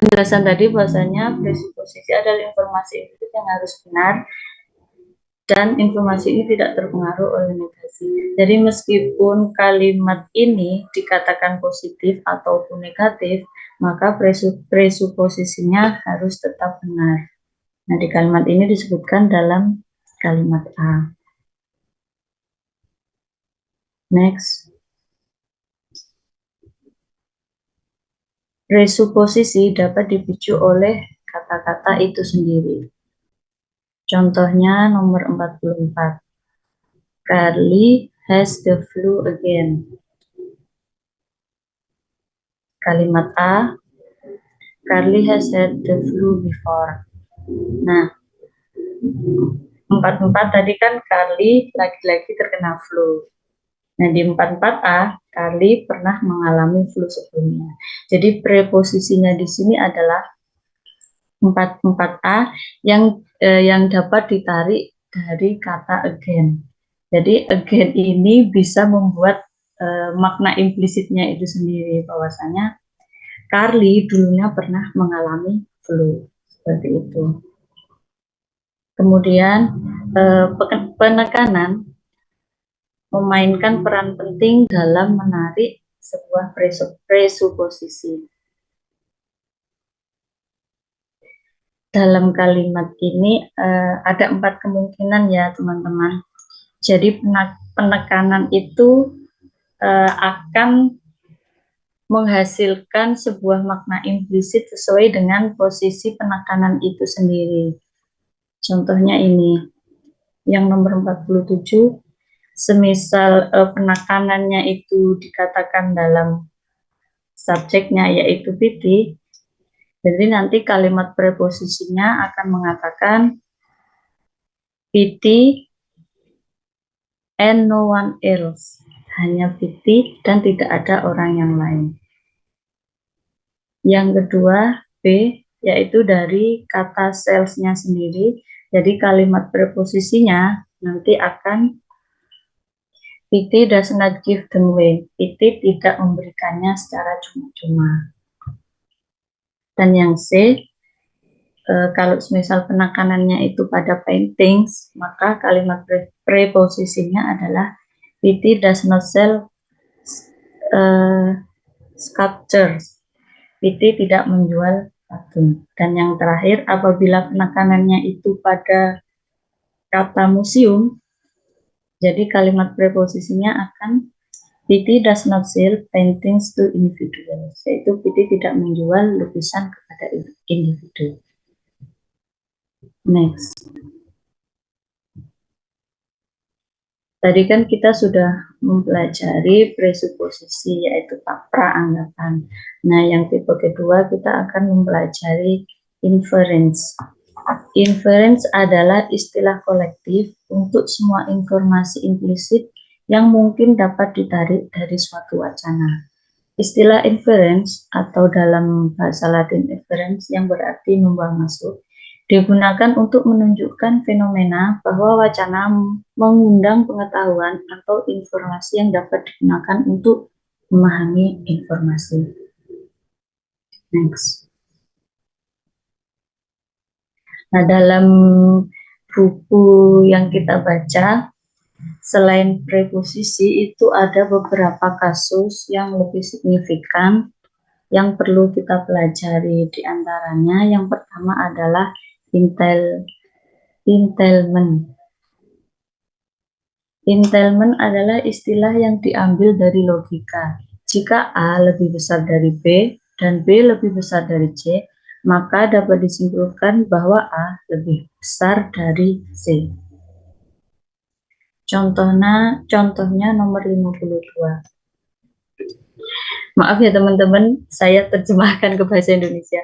penjelasan tadi bahwasanya presuposisi adalah informasi implisit yang harus benar dan informasi ini tidak terpengaruh oleh negasi. Jadi meskipun kalimat ini dikatakan positif ataupun negatif, maka presuposisinya harus tetap benar. Nah, di kalimat ini disebutkan dalam kalimat A. Next. Presuposisi dapat dipicu oleh kata-kata itu sendiri. Contohnya nomor 44. Carly has the flu again. Kalimat A, Carly has had the flu before. Nah, 44 tadi kan Carly lagi-lagi terkena flu. Nah, di 44A, Carly pernah mengalami flu sebelumnya. Jadi preposisinya di sini adalah 44A yang dapat ditarik dari kata again. Jadi again ini bisa membuat makna implisitnya itu sendiri, bahwasanya Carly dulunya pernah mengalami flu, seperti itu. Kemudian penekanan memainkan peran penting dalam menarik sebuah presuposisi. Dalam kalimat ini ada 4 kemungkinan ya teman-teman. Jadi penekanan itu akan menghasilkan sebuah makna implisit sesuai dengan posisi penekanan itu sendiri. Contohnya ini, yang nomor 47, semisal penekanannya itu dikatakan dalam subjeknya yaitu PT, jadi nanti kalimat preposisinya akan mengatakan PT and no one else, hanya PT dan tidak ada orang yang lain. Yang kedua, B, yaitu dari kata sales-nya sendiri. Jadi kalimat preposisinya nanti akan PT does not give them away. PT tidak memberikannya secara cuma-cuma. Dan yang C, kalau misal penekanannya itu pada paintings, maka kalimat preposisinya adalah PT does not sell sculptures. PT tidak menjual patung. Dan yang terakhir, apabila penekanannya itu pada kata museum, jadi kalimat preposisinya akan PT does not sell paintings to individuals, yaitu PT tidak menjual lukisan kepada individu. Next. Tadi kan kita sudah mempelajari presuposisi, yaitu praanggapan. Nah, yang tipe kedua kita akan mempelajari inference. Inference adalah istilah kolektif untuk semua informasi implisit yang mungkin dapat ditarik dari suatu wacana. Istilah inference atau dalam bahasa Latin inference yang berarti membawa masuk, digunakan untuk menunjukkan fenomena bahwa wacana mengundang pengetahuan atau informasi yang dapat digunakan untuk memahami informasi. Next. Nah, dalam buku yang kita baca, selain preposisi itu ada beberapa kasus yang lebih signifikan yang perlu kita pelajari. Di antaranya yang pertama adalah entailment. Entailment adalah istilah yang diambil dari logika. Jika A lebih besar dari B dan B lebih besar dari C, maka dapat disimpulkan bahwa A lebih besar dari C. Contohnya nomor 52. Maaf ya teman-teman, saya terjemahkan ke bahasa Indonesia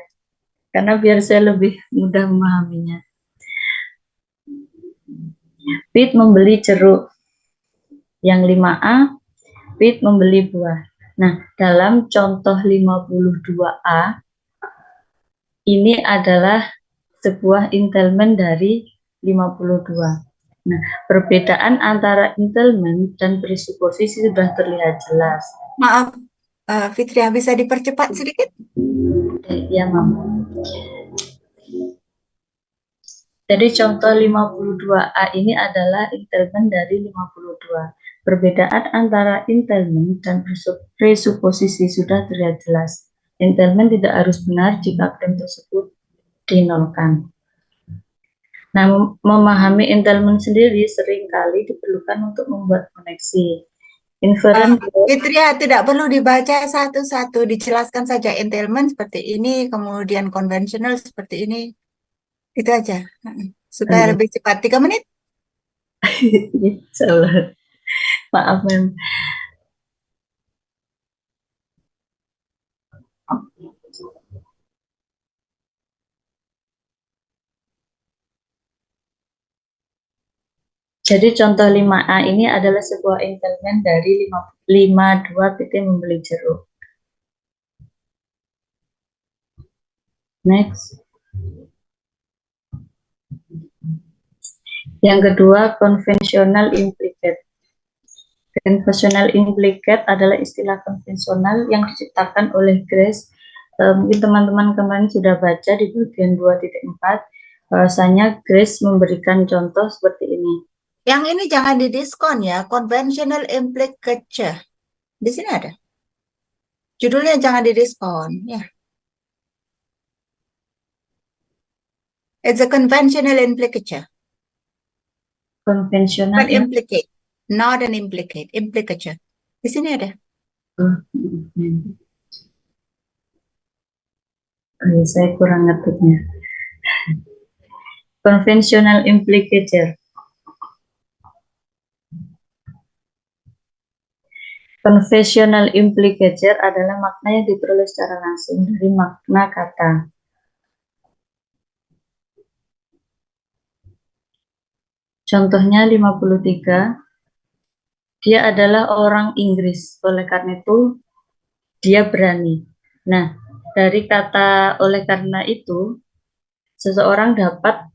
karena biar saya lebih mudah memahaminya. Pete membeli jeruk. Yang 5A, Pete membeli buah. Nah, dalam contoh 52A, ini adalah sebuah entailment dari 52. Nah, perbedaan antara entailment dan presuposisi sudah terlihat jelas. Maaf, Fitria, bisa dipercepat sedikit? Ya, Mama. Jadi contoh 52A ini adalah entailment dari 52. Perbedaan antara entailment dan presuposisi sudah terlihat jelas. Entailment tidak harus benar jika klaim tersebut dinolkan. Nah, memahami entailment sendiri seringkali diperlukan untuk membuat koneksi. Inference. Fitria, tidak perlu dibaca satu-satu, dijelaskan saja entailment seperti ini, kemudian konvensional seperti ini. Itu aja, supaya lebih cepat. 3 menit. Salah. Maaf, Mem. Jadi contoh 5A ini adalah sebuah entailment dari 52 PT membeli jeruk. Next. Yang kedua, conventional implicate. Conventional implicate adalah istilah konvensional yang diciptakan oleh Grace. Mungkin teman-teman kemarin sudah baca di bagian 2.4, bahwasanya Grace memberikan contoh seperti ini. Yang ini jangan didiskon ya, conventional implicature. Di sini ada. Judulnya jangan didiskon, ya. It's a conventional implicature. Konvensional Bukan implicate. Not an implicate. Implicature. Di sini ada. Saya kurang ngetiknya. Conventional implicature. Conventional implicature adalah makna yang diperoleh secara langsung dari makna kata. Contohnya 53, dia adalah orang Inggris, oleh karena itu dia berani. Nah, dari kata oleh karena itu, seseorang dapat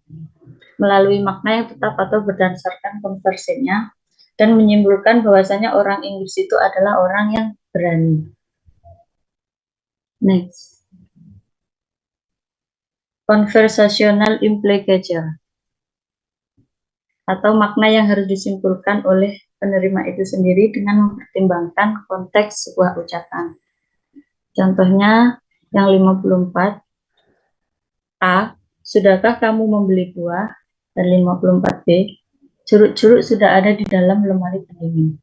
melalui makna yang tetap atau berdasarkan konversinya dan menyimpulkan bahwasanya orang Inggris itu adalah orang yang berani. Next. Conversational implicature atau makna yang harus disimpulkan oleh penerima itu sendiri dengan mempertimbangkan konteks sebuah ucapan. Contohnya yang 54, A, sudahkah kamu membeli buah? Dan 54B, jeruk-jeruk sudah ada di dalam lemari pendingin.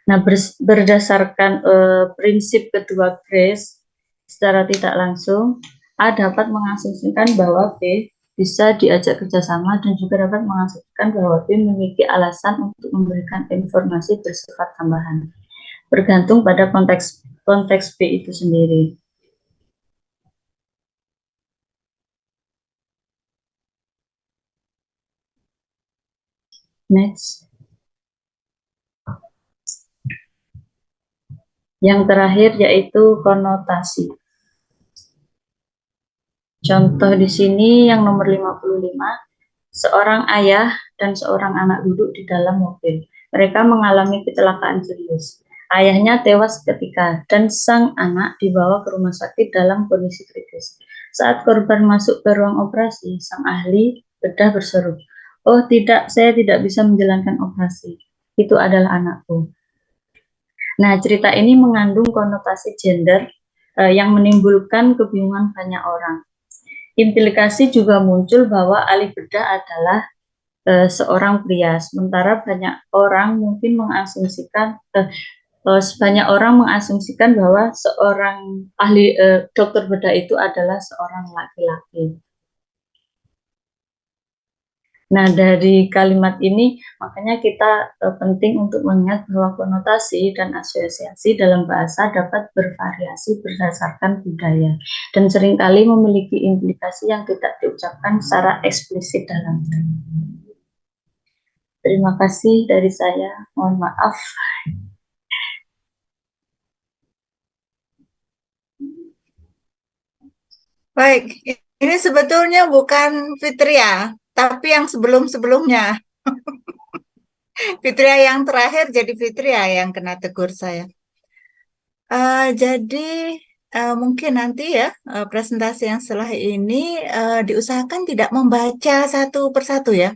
Nah, berdasarkan prinsip kedua Grace, secara tidak langsung, A dapat mengasumsikan bahwa B bisa diajak kerjasama dan juga dapat mengasumsikan bahwa B memiliki alasan untuk memberikan informasi bersifat tambahan, bergantung pada konteks B itu sendiri. Next. Yang terakhir yaitu konotasi. Contoh di sini yang nomor 55, seorang ayah dan seorang anak duduk di dalam mobil. Mereka mengalami kecelakaan serius. Ayahnya tewas seketika dan sang anak dibawa ke rumah sakit dalam kondisi kritis. Saat korban masuk ke ruang operasi, sang ahli bedah berseru, "Oh tidak, saya tidak bisa menjalankan operasi. Itu adalah anakku." Nah, cerita ini mengandung konotasi gender yang menimbulkan kebingungan banyak orang. Implikasi juga muncul bahwa ahli bedah adalah seorang pria, sementara banyak orang mungkin mengasumsikan bahwa seorang ahli dokter bedah itu adalah seorang laki-laki. Nah, dari kalimat ini makanya kita penting untuk mengingat bahwa konotasi dan asosiasi dalam bahasa dapat bervariasi berdasarkan budaya dan seringkali memiliki implikasi yang tidak diucapkan secara eksplisit dalam teks. Terima kasih dari saya, mohon maaf. Baik, ini sebetulnya bukan Fitria, tapi yang sebelum-sebelumnya. Fitria yang terakhir jadi Fitria yang kena tegur saya. Jadi mungkin nanti ya presentasi yang setelah ini diusahakan tidak membaca satu persatu ya.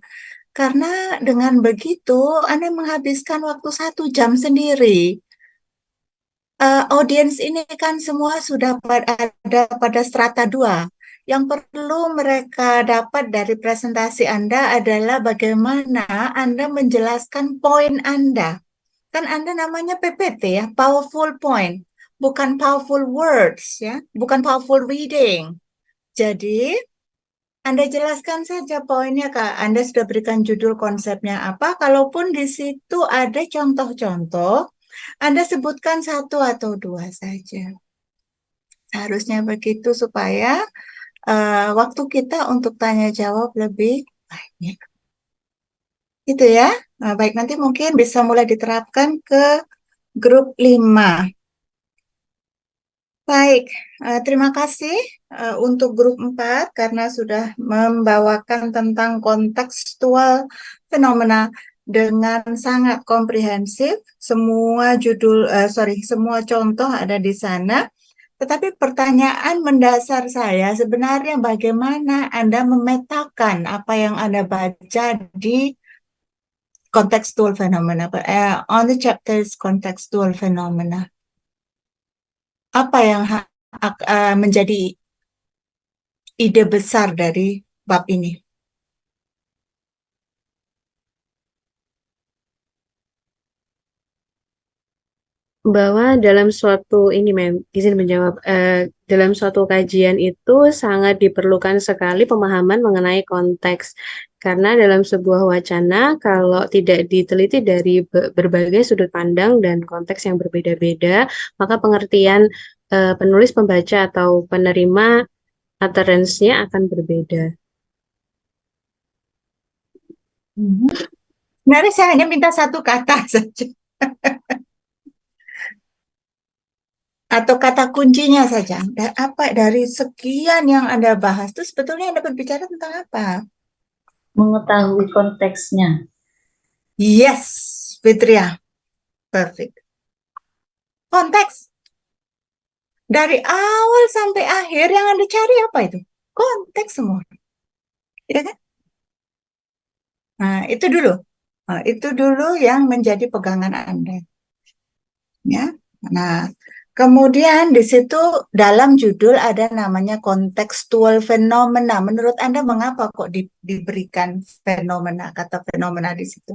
Karena dengan begitu Anda menghabiskan waktu 1 jam sendiri. Audiens ini kan semua sudah ada pada strata 2. Yang perlu mereka dapat dari presentasi Anda adalah bagaimana Anda menjelaskan poin Anda. Kan Anda namanya PPT ya, powerful point, bukan powerful words ya, bukan powerful reading. Jadi Anda jelaskan saja poinnya, Kak. Anda sudah berikan judul konsepnya apa. Kalaupun di situ ada contoh-contoh, Anda sebutkan 1 atau 2 saja. Harusnya begitu supaya waktu kita untuk tanya jawab lebih banyak. Itu ya. Baik, nanti mungkin bisa mulai diterapkan ke grup 5. Baik, terima kasih untuk grup 4 karena sudah membawakan tentang kontekstual fenomena dengan sangat komprehensif, semua semua contoh ada di sana. Tetapi pertanyaan mendasar saya sebenarnya bagaimana Anda memetakan apa yang Anda baca di contextual phenomena, on the chapters contextual phenomena. Apa yang menjadi ide besar dari bab ini? Bahwa dalam suatu izin menjawab, dalam suatu kajian itu sangat diperlukan sekali pemahaman mengenai konteks. Karena dalam sebuah wacana, kalau tidak diteliti dari berbagai sudut pandang dan konteks yang berbeda-beda, maka pengertian penulis, pembaca, atau penerima utterance-nya akan berbeda. Sebenarnya saya hanya minta satu kata saja. Atau kata kuncinya saja. Apa dari sekian yang Anda bahas itu sebetulnya Anda berbicara tentang apa? Mengetahui konteksnya. Yes, Fitria. Perfect. Konteks. Dari awal sampai akhir yang Anda cari apa itu? Konteks semua. Ya kan? Nah, itu dulu. Nah, itu dulu yang menjadi pegangan Anda. Ya. Nah, kemudian di situ dalam judul ada namanya kontekstual fenomena. Menurut Anda mengapa kok diberikan fenomena, kata fenomena di situ?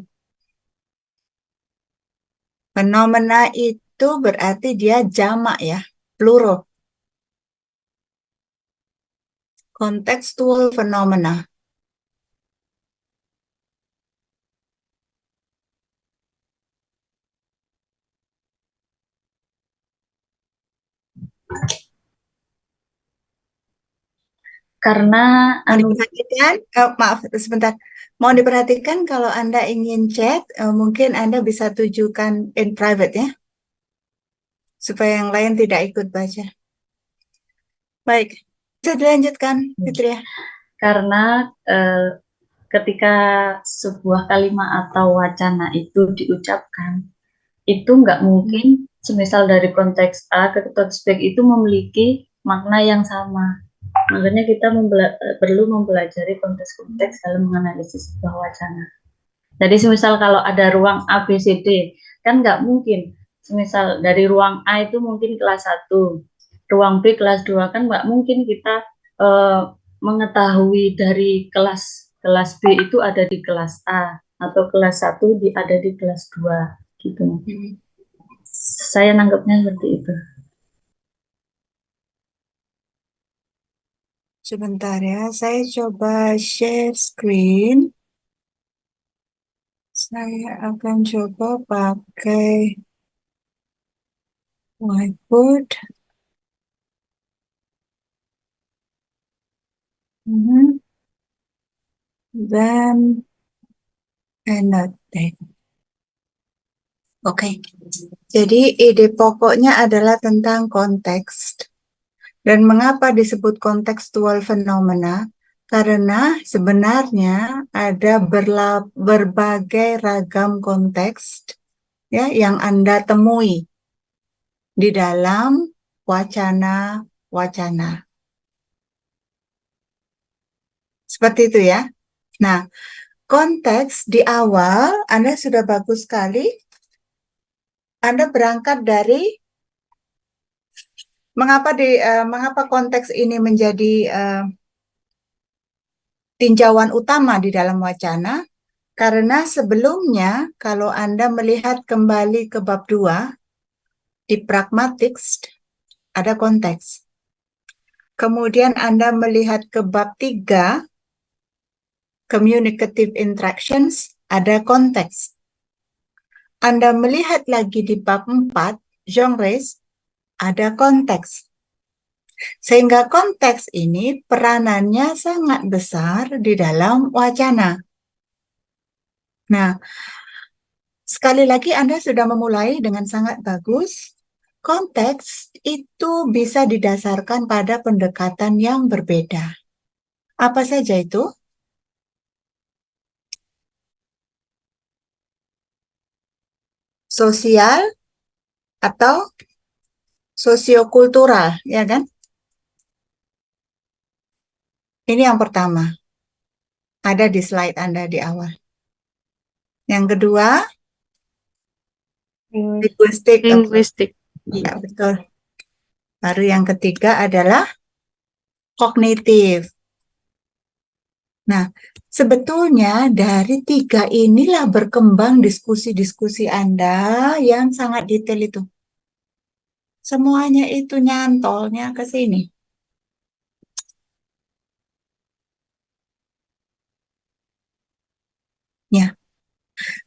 Fenomena itu berarti dia jamak ya, plural. Kontekstual fenomena. Karena Mau diperhatikan, maaf sebentar. Mau diperhatikan kalau Anda ingin chat, mungkin Anda bisa tujukan in private ya, supaya yang lain tidak ikut baca. Baik, bisa dilanjutkan, Fitria. karena ketika sebuah kalimat atau wacana itu diucapkan, itu nggak mungkin semisal dari konteks A ke konteks B itu memiliki makna yang sama. Makanya kita perlu mempelajari konteks-konteks dalam menganalisis sebuah wacana. Jadi semisal kalau ada ruang A, B, C, D, kan nggak mungkin. Semisal dari ruang A itu mungkin kelas 1, ruang B kelas 2, kan nggak mungkin kita mengetahui dari kelas B itu ada di kelas A, atau kelas 1 ada di kelas 2, gitu. Saya nanggapnya seperti itu. Sebentar ya, saya coba share screen. Saya akan coba pakai whiteboard. Dan annotate. Oke, jadi ide pokoknya adalah tentang konteks. Dan mengapa disebut kontekstual fenomena? Karena sebenarnya ada berbagai ragam konteks ya yang Anda temui di dalam wacana-wacana. Seperti itu ya. Nah, konteks di awal Anda sudah bagus sekali. Anda berangkat dari mengapa konteks ini menjadi tinjauan utama di dalam wacana? Karena sebelumnya kalau Anda melihat kembali ke bab 2 di pragmatics ada konteks. Kemudian Anda melihat ke bab 3 communicative interactions ada konteks. Anda melihat lagi di bab 4 genres ada konteks. Sehingga konteks ini peranannya sangat besar di dalam wacana. Nah, sekali lagi Anda sudah memulai dengan sangat bagus. Konteks itu bisa didasarkan pada pendekatan yang berbeda. Apa saja itu? sosial, atau sosiokultural, ya kan? Ini yang pertama, ada di slide Anda di awal. Yang kedua, linguistic approach. Linguistik. Ya, betul. Baru yang ketiga adalah kognitif. Nah, sebetulnya dari tiga inilah berkembang diskusi-diskusi Anda yang sangat detail itu. Semuanya itu nyantolnya ke sini. Ya.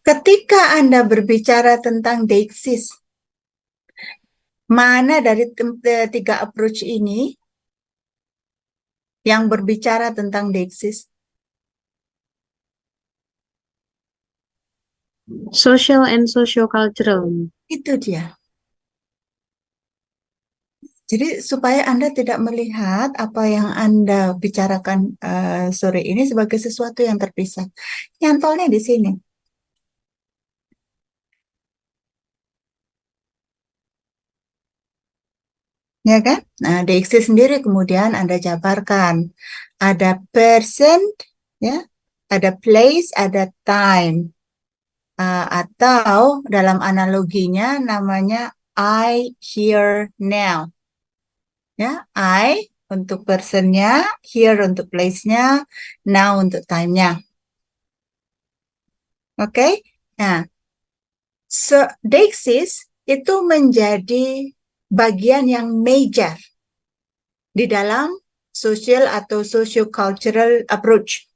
Ketika Anda berbicara tentang deixis, mana dari tiga approach ini yang berbicara tentang deixis? Social and sociocultural. Itu dia. Jadi supaya Anda tidak melihat apa yang Anda bicarakan sore ini sebagai sesuatu yang terpisah. Nyantolnya di sini. Ya kan? Nah, DXC sendiri kemudian Anda jabarkan. Ada person, ya, ada place, ada time. Atau dalam analoginya namanya I, here, now. Ya, I untuk personnya, here untuk place-nya, now untuk time-nya. Oke? Nah, deixis itu menjadi bagian yang major di dalam social atau socio-cultural approach.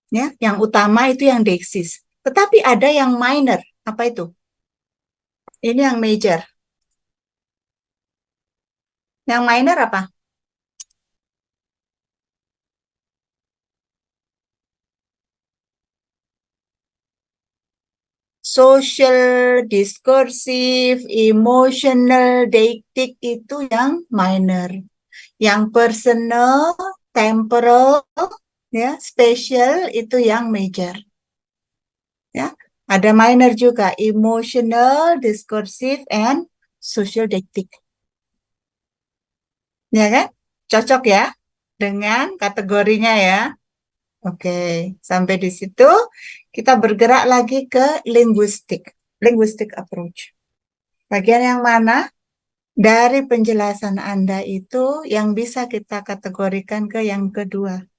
Ya, yang utama itu yang deixis. Tetapi ada yang minor. Apa itu? Ini yang major. Yang minor apa? Social, discursive, emotional, deictic itu yang minor. Yang personal, temporal, ya, spatial itu yang major. Ya, ada minor juga, emotional, discursive, and social deictic. Ya kan? Cocok ya dengan kategorinya ya. Oke, sampai di situ kita bergerak lagi ke linguistic approach. Bagian yang mana dari penjelasan Anda itu yang bisa kita kategorikan ke yang kedua.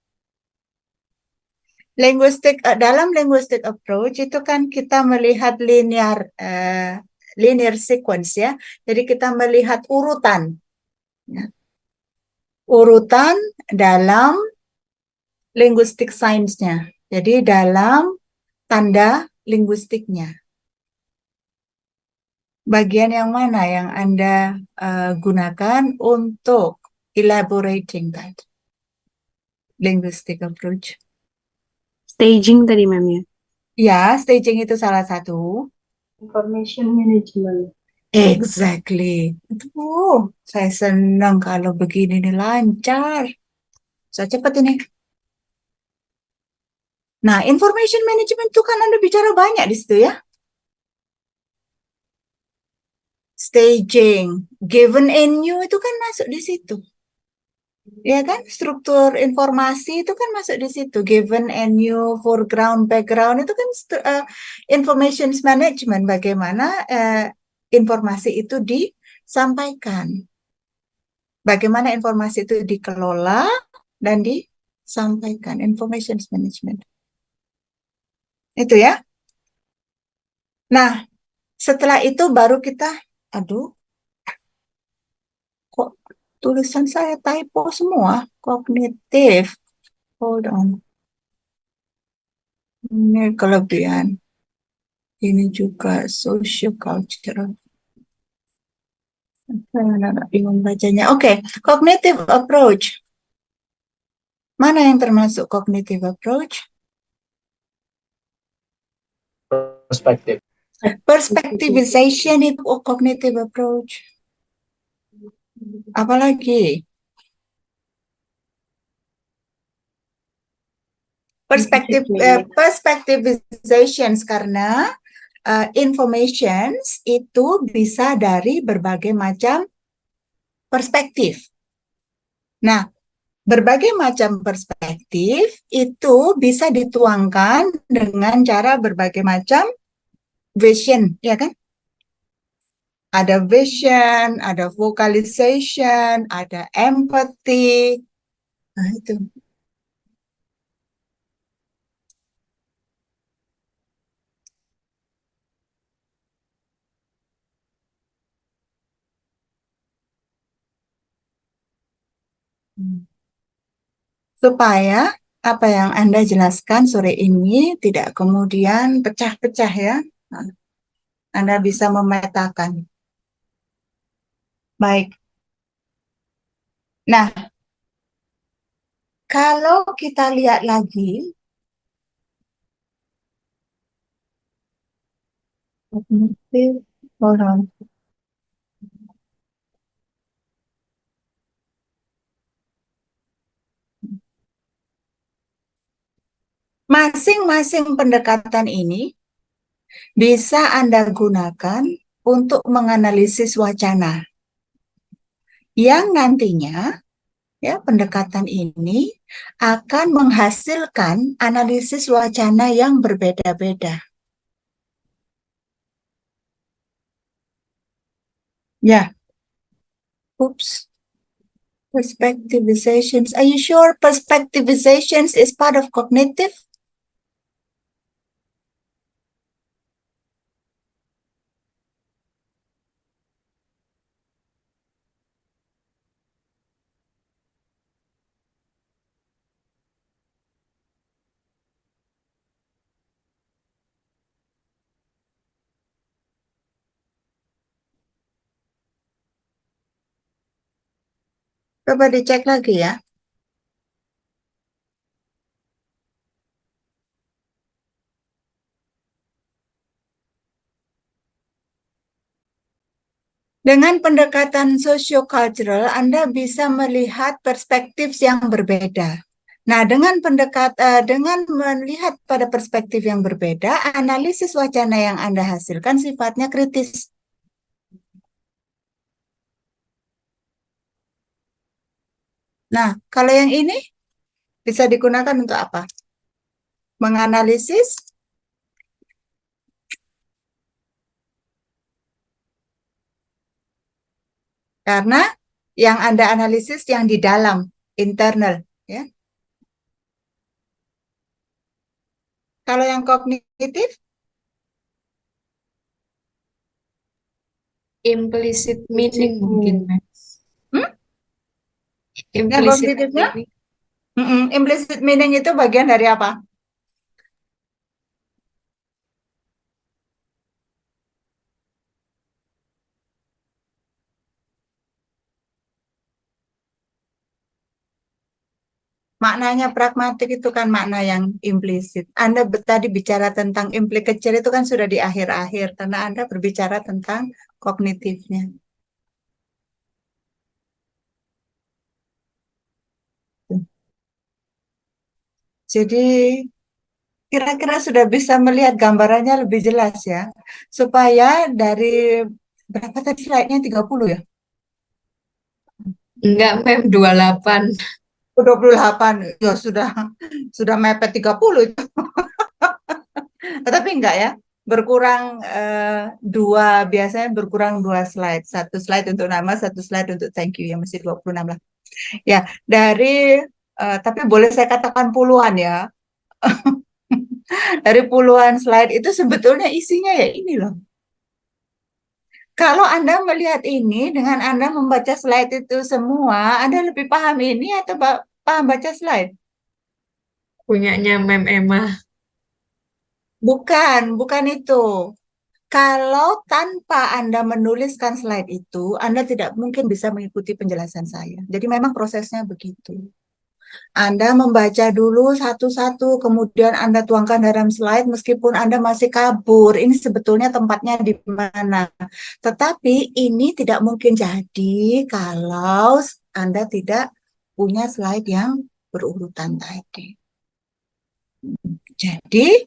Dalam linguistic approach itu kan kita melihat linear sequence ya. Jadi kita melihat urutan. Ya. Urutan dalam linguistic science-nya. Jadi dalam tanda linguistiknya. Bagian yang mana yang Anda gunakan untuk elaborating that linguistic approach? Staging tadi, Ma'am ya. Ya, staging itu salah satu. Information management. Exactly. Saya senang kalau begini nih lancar. Saya cepat ini. Nah, information management itu kan Anda bicara banyak di situ ya. Staging, given and new itu kan masuk di situ. Ya kan, struktur informasi itu kan masuk di situ. Given and new, foreground, background itu kan information management. Bagaimana informasi itu disampaikan. Bagaimana informasi itu dikelola dan disampaikan. Information management. Itu ya. Nah, setelah itu baru kita, aduh, kok tulisan saya typo semua. Kognitif. Hold on. Ini kelebihan. Ini juga social cultural. Saya bingung bacanya. Oke, cognitive approach. Mana yang termasuk cognitive approach? Perspective. Perspectivization itu cognitive approach. Apalagi? Perspectivization karena informations itu bisa dari berbagai macam perspektif. Nah, berbagai macam perspektif itu bisa dituangkan dengan cara berbagai macam vision, ya kan? Ada vision, ada vocalization, ada empathy. Nah, itu. Supaya apa yang Anda jelaskan sore ini tidak kemudian pecah-pecah ya. Nah, Anda bisa memetakan. Baik. Nah, kalau kita lihat lagi, masing-masing pendekatan ini bisa Anda gunakan untuk menganalisis wacana yang nantinya ya pendekatan ini akan menghasilkan analisis wacana yang berbeda-beda. Ya. Oops. Perspectivizations. Are you sure perspectivizations is part of cognitive? Coba dicek lagi ya. Dengan pendekatan socio-cultural, Anda bisa melihat perspektif yang berbeda. Nah, dengan melihat pada perspektif yang berbeda, analisis wacana yang Anda hasilkan sifatnya kritis. Nah, kalau yang ini bisa digunakan untuk apa? Menganalisis karena yang Anda analisis yang di dalam, internal, ya. Kalau yang kognitif, Implicit meaning mungkin, Mas. yang Implicit kognitifnya, meaning. implicit meaning itu bagian dari apa? Maknanya pragmatik itu kan makna yang implisit. Anda tadi bicara tentang implicature itu kan sudah di akhir-akhir, karena Anda berbicara tentang kognitifnya. Jadi kira-kira sudah bisa melihat gambarannya lebih jelas ya. Supaya dari berapa tadi slide-nya 30 ya? Enggak, Mem, 28. 28 ya sudah mepet 30 itu. Tetapi enggak ya, berkurang biasanya berkurang 2 slide. 1 slide untuk nama, 1 slide untuk thank you ya, masih 26 lah. Ya, tapi boleh saya katakan puluhan ya. Dari puluhan slide itu sebetulnya isinya ya ini loh. Kalau Anda melihat ini dengan Anda membaca slide itu semua, Anda lebih paham ini atau paham baca slide? Punyanya Mem Emma. Bukan itu. Kalau tanpa Anda menuliskan slide itu, Anda tidak mungkin bisa mengikuti penjelasan saya. Jadi memang prosesnya begitu. Anda membaca dulu satu-satu, kemudian Anda tuangkan dalam slide meskipun Anda masih kabur. Ini sebetulnya tempatnya di mana. Tetapi ini tidak mungkin jadi kalau Anda tidak punya slide yang berurutan tadi. Jadi,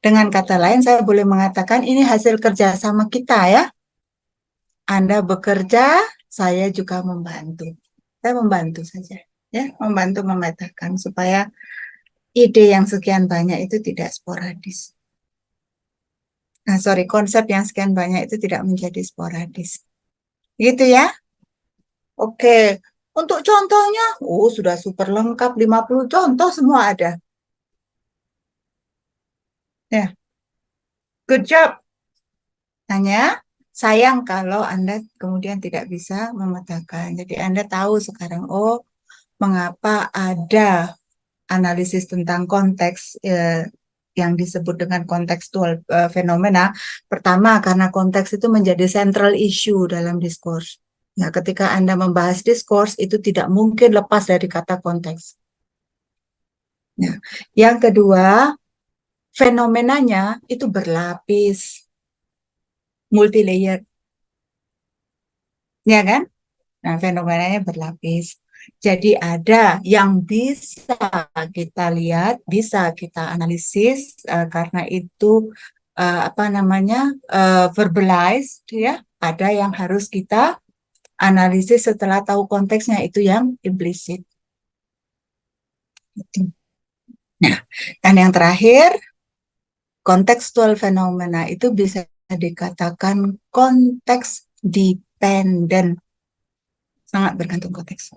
Dengan kata lain, saya boleh mengatakan ini hasil kerjasama kita ya. Anda bekerja, saya juga membantu. Saya membantu saja, ya, membantu memetakan supaya ide yang sekian banyak itu tidak sporadis. Nah, sorry, konsep yang sekian banyak itu tidak menjadi sporadis. Gitu ya. Oke. Untuk contohnya, sudah super lengkap, 50 contoh semua ada. Ya, good job. Hanya sayang kalau Anda kemudian tidak bisa memetakan. Jadi Anda tahu sekarang, mengapa ada analisis tentang konteks yang disebut dengan kontekstual fenomena. Pertama, karena konteks itu menjadi central issue dalam diskurs. Nah, ketika Anda membahas diskurs, itu tidak mungkin lepas dari kata konteks. Nah, yang kedua, fenomenanya itu berlapis, multi-layer. Ya kan? Nah, fenomenanya berlapis. Jadi ada yang bisa kita lihat, bisa kita analisis karena itu verbalized ya. Ada yang harus kita analisis setelah tahu konteksnya, itu yang implisit. Nah, dan yang terakhir, kontekstual fenomena itu bisa dikatakan konteks dependent. Sangat bergantung konteks.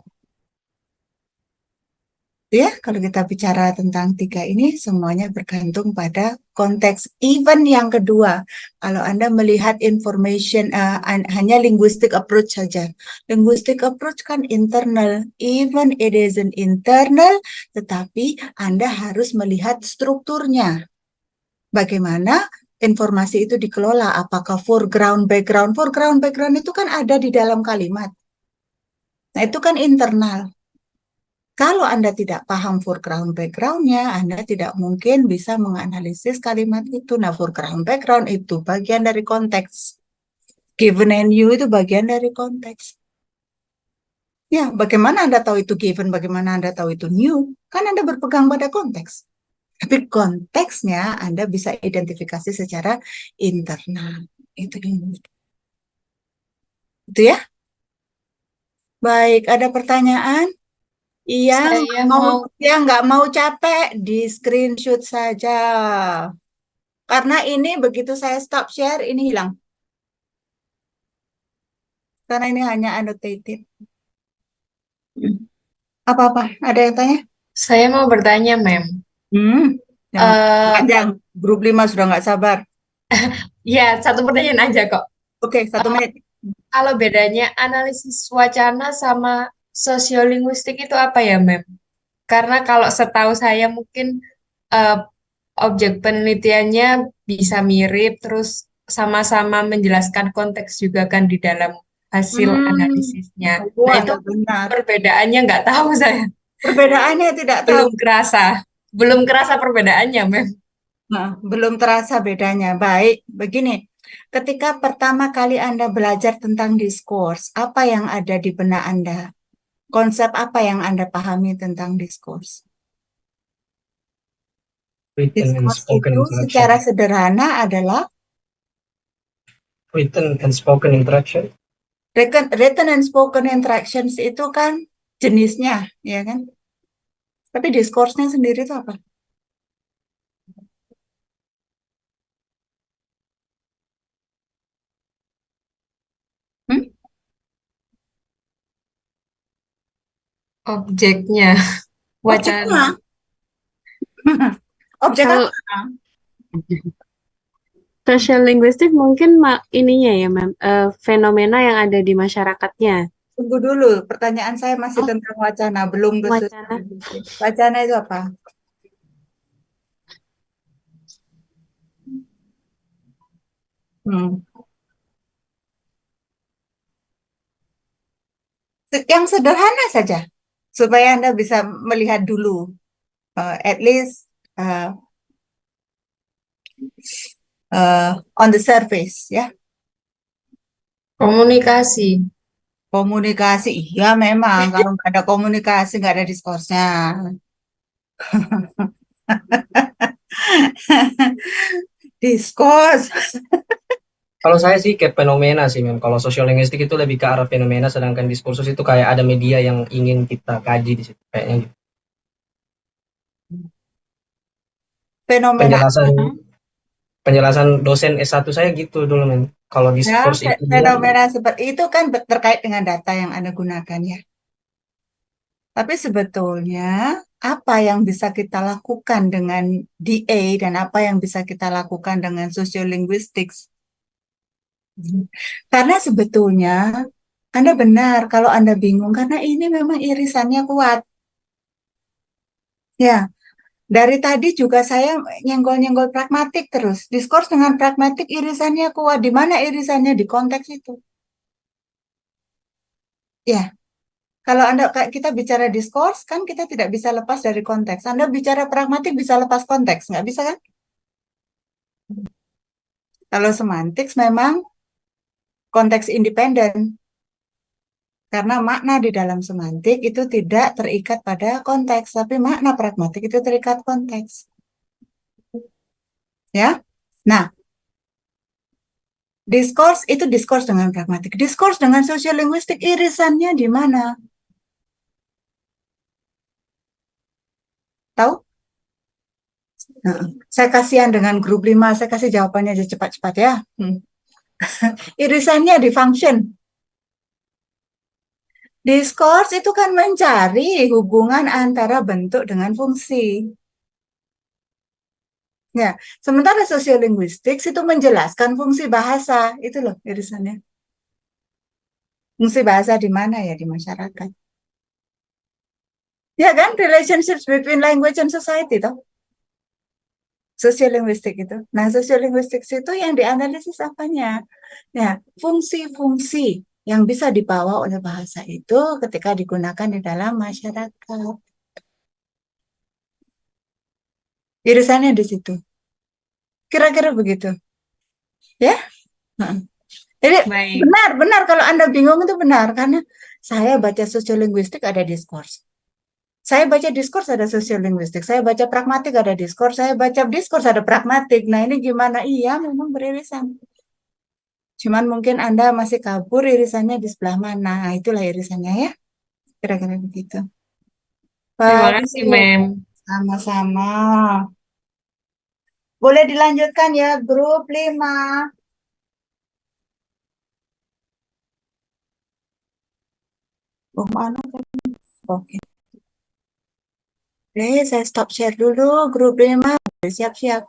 Ya, kalau kita bicara tentang tiga ini, semuanya bergantung pada konteks. Even yang kedua, kalau Anda melihat information hanya linguistic approach saja. Linguistic approach kan internal. Even it isn't internal, tetapi Anda harus melihat strukturnya. Bagaimana informasi itu dikelola? Apakah foreground, background? Foreground, background itu kan ada di dalam kalimat. Nah, itu kan internal. Kalau Anda tidak paham foreground background-nya, Anda tidak mungkin bisa menganalisis kalimat itu. Nah, foreground background itu bagian dari konteks. Given and you itu bagian dari konteks. Ya, bagaimana Anda tahu itu given, bagaimana Anda tahu itu new? Kan Anda berpegang pada konteks. Tapi konteksnya Anda bisa identifikasi secara internal. Itu ini. Itu ya. Baik, ada pertanyaan? Iya, Saya mau nggak mau capek, di screenshot saja. Karena ini begitu saya stop share, ini hilang. Karena ini hanya annotated. Apa-apa? Ada yang tanya? saya mau bertanya, Mem. Jangan Eh, panjang. Grup 5 sudah nggak sabar. ya, satu pertanyaan aja kok. Oke, 1 menit. Kalau bedanya analisis wacana sama sosiolinguistik itu apa ya, Mem? Karena kalau setahu saya mungkin eh, objek penelitiannya bisa mirip, terus sama-sama menjelaskan konteks juga kan di dalam hasil analisisnya. Nah, itu Anda benar. perbedaannya nggak tahu saya. Perbedaannya tidak tahu. Belum kerasa. Belum kerasa perbedaannya, Mem. Nah, belum terasa bedanya. Baik, begini. Ketika pertama kali Anda belajar tentang diskurs, apa yang ada di benak Anda? Konsep apa yang Anda pahami tentang diskurs? Written and Diskurs spoken itu interaction. secara sederhana adalah Written and spoken interaction. written and spoken interactions itu kan jenisnya, ya kan? Tapi diskursnya sendiri itu apa? Hmm? Objeknya, wacana. Objeknya. Objek Kalau apa? social linguistic mungkin ininya ya, Mem, fenomena yang ada di masyarakatnya. Tunggu dulu, pertanyaan saya masih Oh, tentang wacana, belum ke wacana. wacana itu apa? Hmm. Yang sederhana saja, supaya Anda bisa melihat dulu, at least on the surface, ya. Komunikasi. Komunikasi, iya memang. Kalau nggak ada komunikasi, nggak ada diskursnya. Diskurs. Kalau saya sih kayak fenomena sih, Mem. Kalau sosiolinguistik itu lebih ke arah fenomena, sedangkan diskursus itu kayak ada media yang ingin kita kaji di situ kayaknya gitu. Fenomena. Penjelasan dosen S1 saya gitu dulu, Mem. Kalau Ya, diskurs itu dia fenomena seperti itu kan terkait dengan data yang Anda gunakan ya. Tapi sebetulnya apa yang bisa kita lakukan dengan DA dan apa yang bisa kita lakukan dengan sociolinguistics? Karena sebetulnya Anda benar kalau Anda bingung karena ini memang irisannya kuat. Ya, dari tadi juga saya nyenggol-nyenggol pragmatik terus. Diskurs dengan pragmatik irisannya kuat. Di mana irisannya di konteks itu? Ya, kalau kita bicara diskurs kan kita tidak bisa lepas dari konteks. Anda bicara pragmatik bisa lepas konteks, nggak bisa kan? Kalau semantik memang konteks independen. Karena makna di dalam semantik itu tidak terikat pada konteks, tapi makna pragmatik itu terikat konteks. Ya. Nah, diskurs itu diskurs dengan pragmatik. Diskurs dengan sosiolinguistik irisannya di mana? Tahu? Nah, saya kasihan dengan grup 5, saya kasih jawabannya aja cepat-cepat ya. Irisannya di function. Diskurs itu kan mencari hubungan antara bentuk dengan fungsi. Ya, sementara sosiolinguistik itu menjelaskan fungsi bahasa. Itu loh irisannya. Fungsi bahasa di mana ya di masyarakat? Ya kan, relationships between language and society toh. Sosiolinguistik itu. Nah, sosiolinguistik itu yang dianalisis apanya? Ya, fungsi-fungsi yang bisa dibawa oleh bahasa itu ketika digunakan di dalam masyarakat. Irisannya di situ. Kira-kira begitu. Ya? Nah. Jadi Baik. benar kalau Anda bingung itu benar karena saya baca sosiolinguistik ada diskurs. Saya baca diskurs ada sosiolinguistik, saya baca pragmatik ada diskurs, saya baca diskurs ada pragmatik. Nah, ini gimana? Iya, memang beririsan. Cuman mungkin Anda masih kabur irisannya di sebelah mana. Nah, itulah irisannya ya. Kira-kira begitu. Terima Bagus. kasih, Mem. Sama-sama. Boleh dilanjutkan ya, grup 5. Oh, mana tadi? Oke. Oke, saya stop share dulu. Grup 5, siap-siap.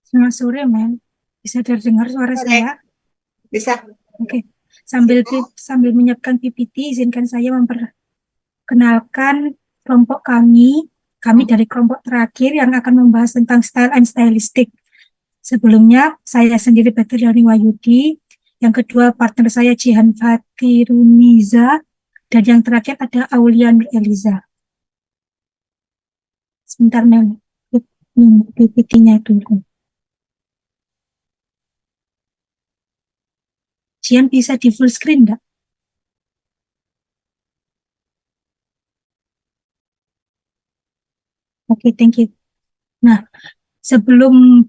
Selamat sore, Mem. Bisa terdengar suara Sore. saya? Bisa. Oke. Sambil menyiapkan PPT, izinkan saya memperkenalkan kelompok kami. Kami dari kelompok terakhir yang akan membahas tentang style and stylistic. Sebelumnya, saya sendiri Batriani Wayudi. Yang kedua, partner saya Jihan Fatiruniza. Dan yang terakhir ada Aulia Nur Eliza. Sebentar, Mem. Nunggu PPT-nya dulu. Jian bisa di full screen enggak? Oke, thank you. Nah, sebelum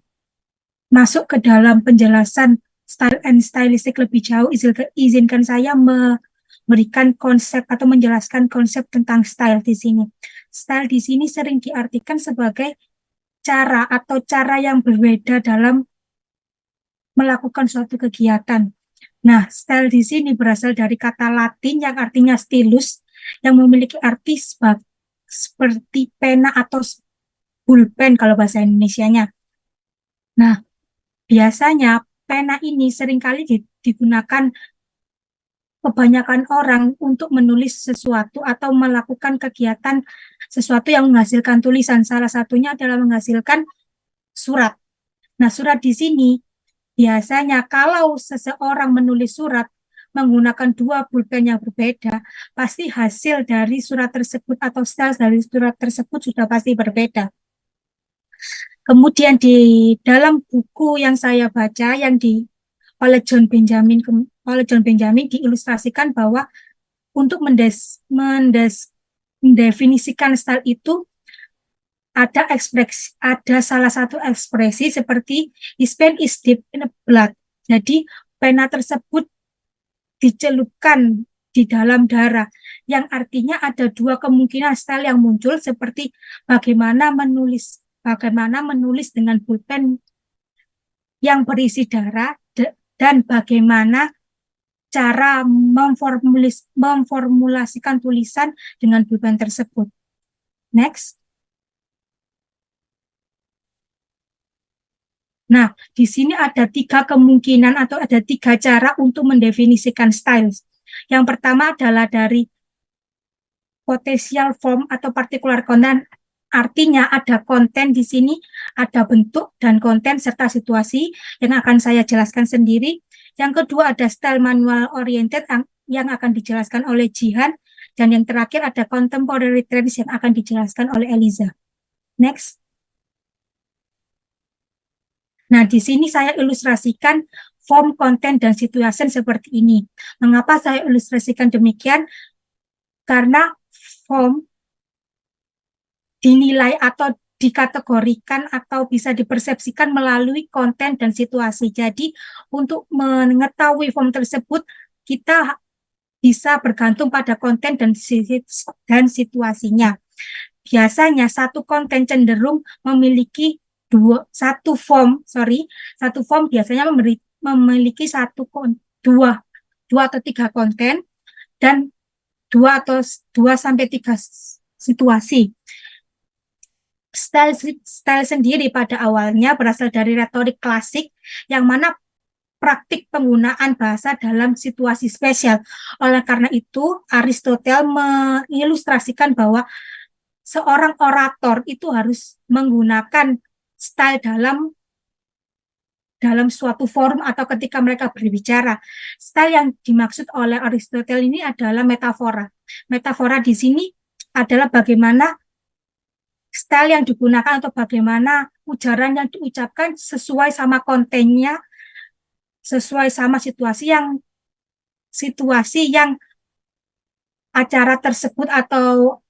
masuk ke dalam penjelasan style and stylistic lebih jauh, izinkan saya memberikan konsep atau menjelaskan konsep tentang style di sini. Style di sini sering diartikan sebagai cara atau cara yang berbeda dalam melakukan suatu kegiatan. Nah, style di sini berasal dari kata Latin yang artinya stilus, yang memiliki arti seperti pena atau pulpen kalau bahasa Indonesianya. Nah, biasanya pena ini seringkali digunakan kebanyakan orang untuk menulis sesuatu atau melakukan kegiatan sesuatu yang menghasilkan tulisan. Salah satunya adalah menghasilkan surat. Nah, surat di sini biasanya kalau seseorang menulis surat menggunakan dua pulpen yang berbeda, pasti hasil dari surat tersebut atau style dari surat tersebut sudah pasti berbeda. Kemudian di dalam buku yang saya baca yang oleh John Benjamin diilustrasikan bahwa untuk mendefinisikan style itu ada salah satu ekspresi seperti his pen is deep in blood. Jadi pena tersebut dicelupkan di dalam darah, yang artinya ada dua kemungkinan style yang muncul seperti bagaimana menulis dengan pulpen yang berisi darah dan bagaimana cara memformulasikan tulisan dengan pulpen tersebut. Next. Nah, di sini ada 3 kemungkinan atau ada 3 cara untuk mendefinisikan style. Yang pertama adalah dari potential form atau particular content. Artinya ada konten di sini, ada bentuk dan konten serta situasi yang akan saya jelaskan sendiri. Yang kedua ada style manual oriented yang akan dijelaskan oleh Jihan. Dan yang terakhir ada contemporary trends yang akan dijelaskan oleh Eliza. Next. Nah, di sini saya ilustrasikan form, konten, dan situasi seperti ini. Mengapa saya ilustrasikan demikian? Karena form dinilai atau dikategorikan atau bisa dipersepsikan melalui konten dan situasi. Jadi, untuk mengetahui form tersebut, kita bisa bergantung pada konten dan situasinya. Biasanya satu konten cenderung memiliki satu form biasanya memiliki dua atau 3 konten dan 2 sampai 3 situasi. Style sendiri pada awalnya berasal dari retorik klasik yang mana praktik penggunaan bahasa dalam situasi spesial. Oleh karena itu, Aristoteles mengilustrasikan bahwa seorang orator itu harus menggunakan style dalam suatu forum atau ketika mereka berbicara. Style yang dimaksud oleh Aristoteles ini adalah metafora. Metafora di sini adalah bagaimana style yang digunakan atau bagaimana ujaran yang diucapkan sesuai sama kontennya, sesuai sama situasi yang acara tersebut atau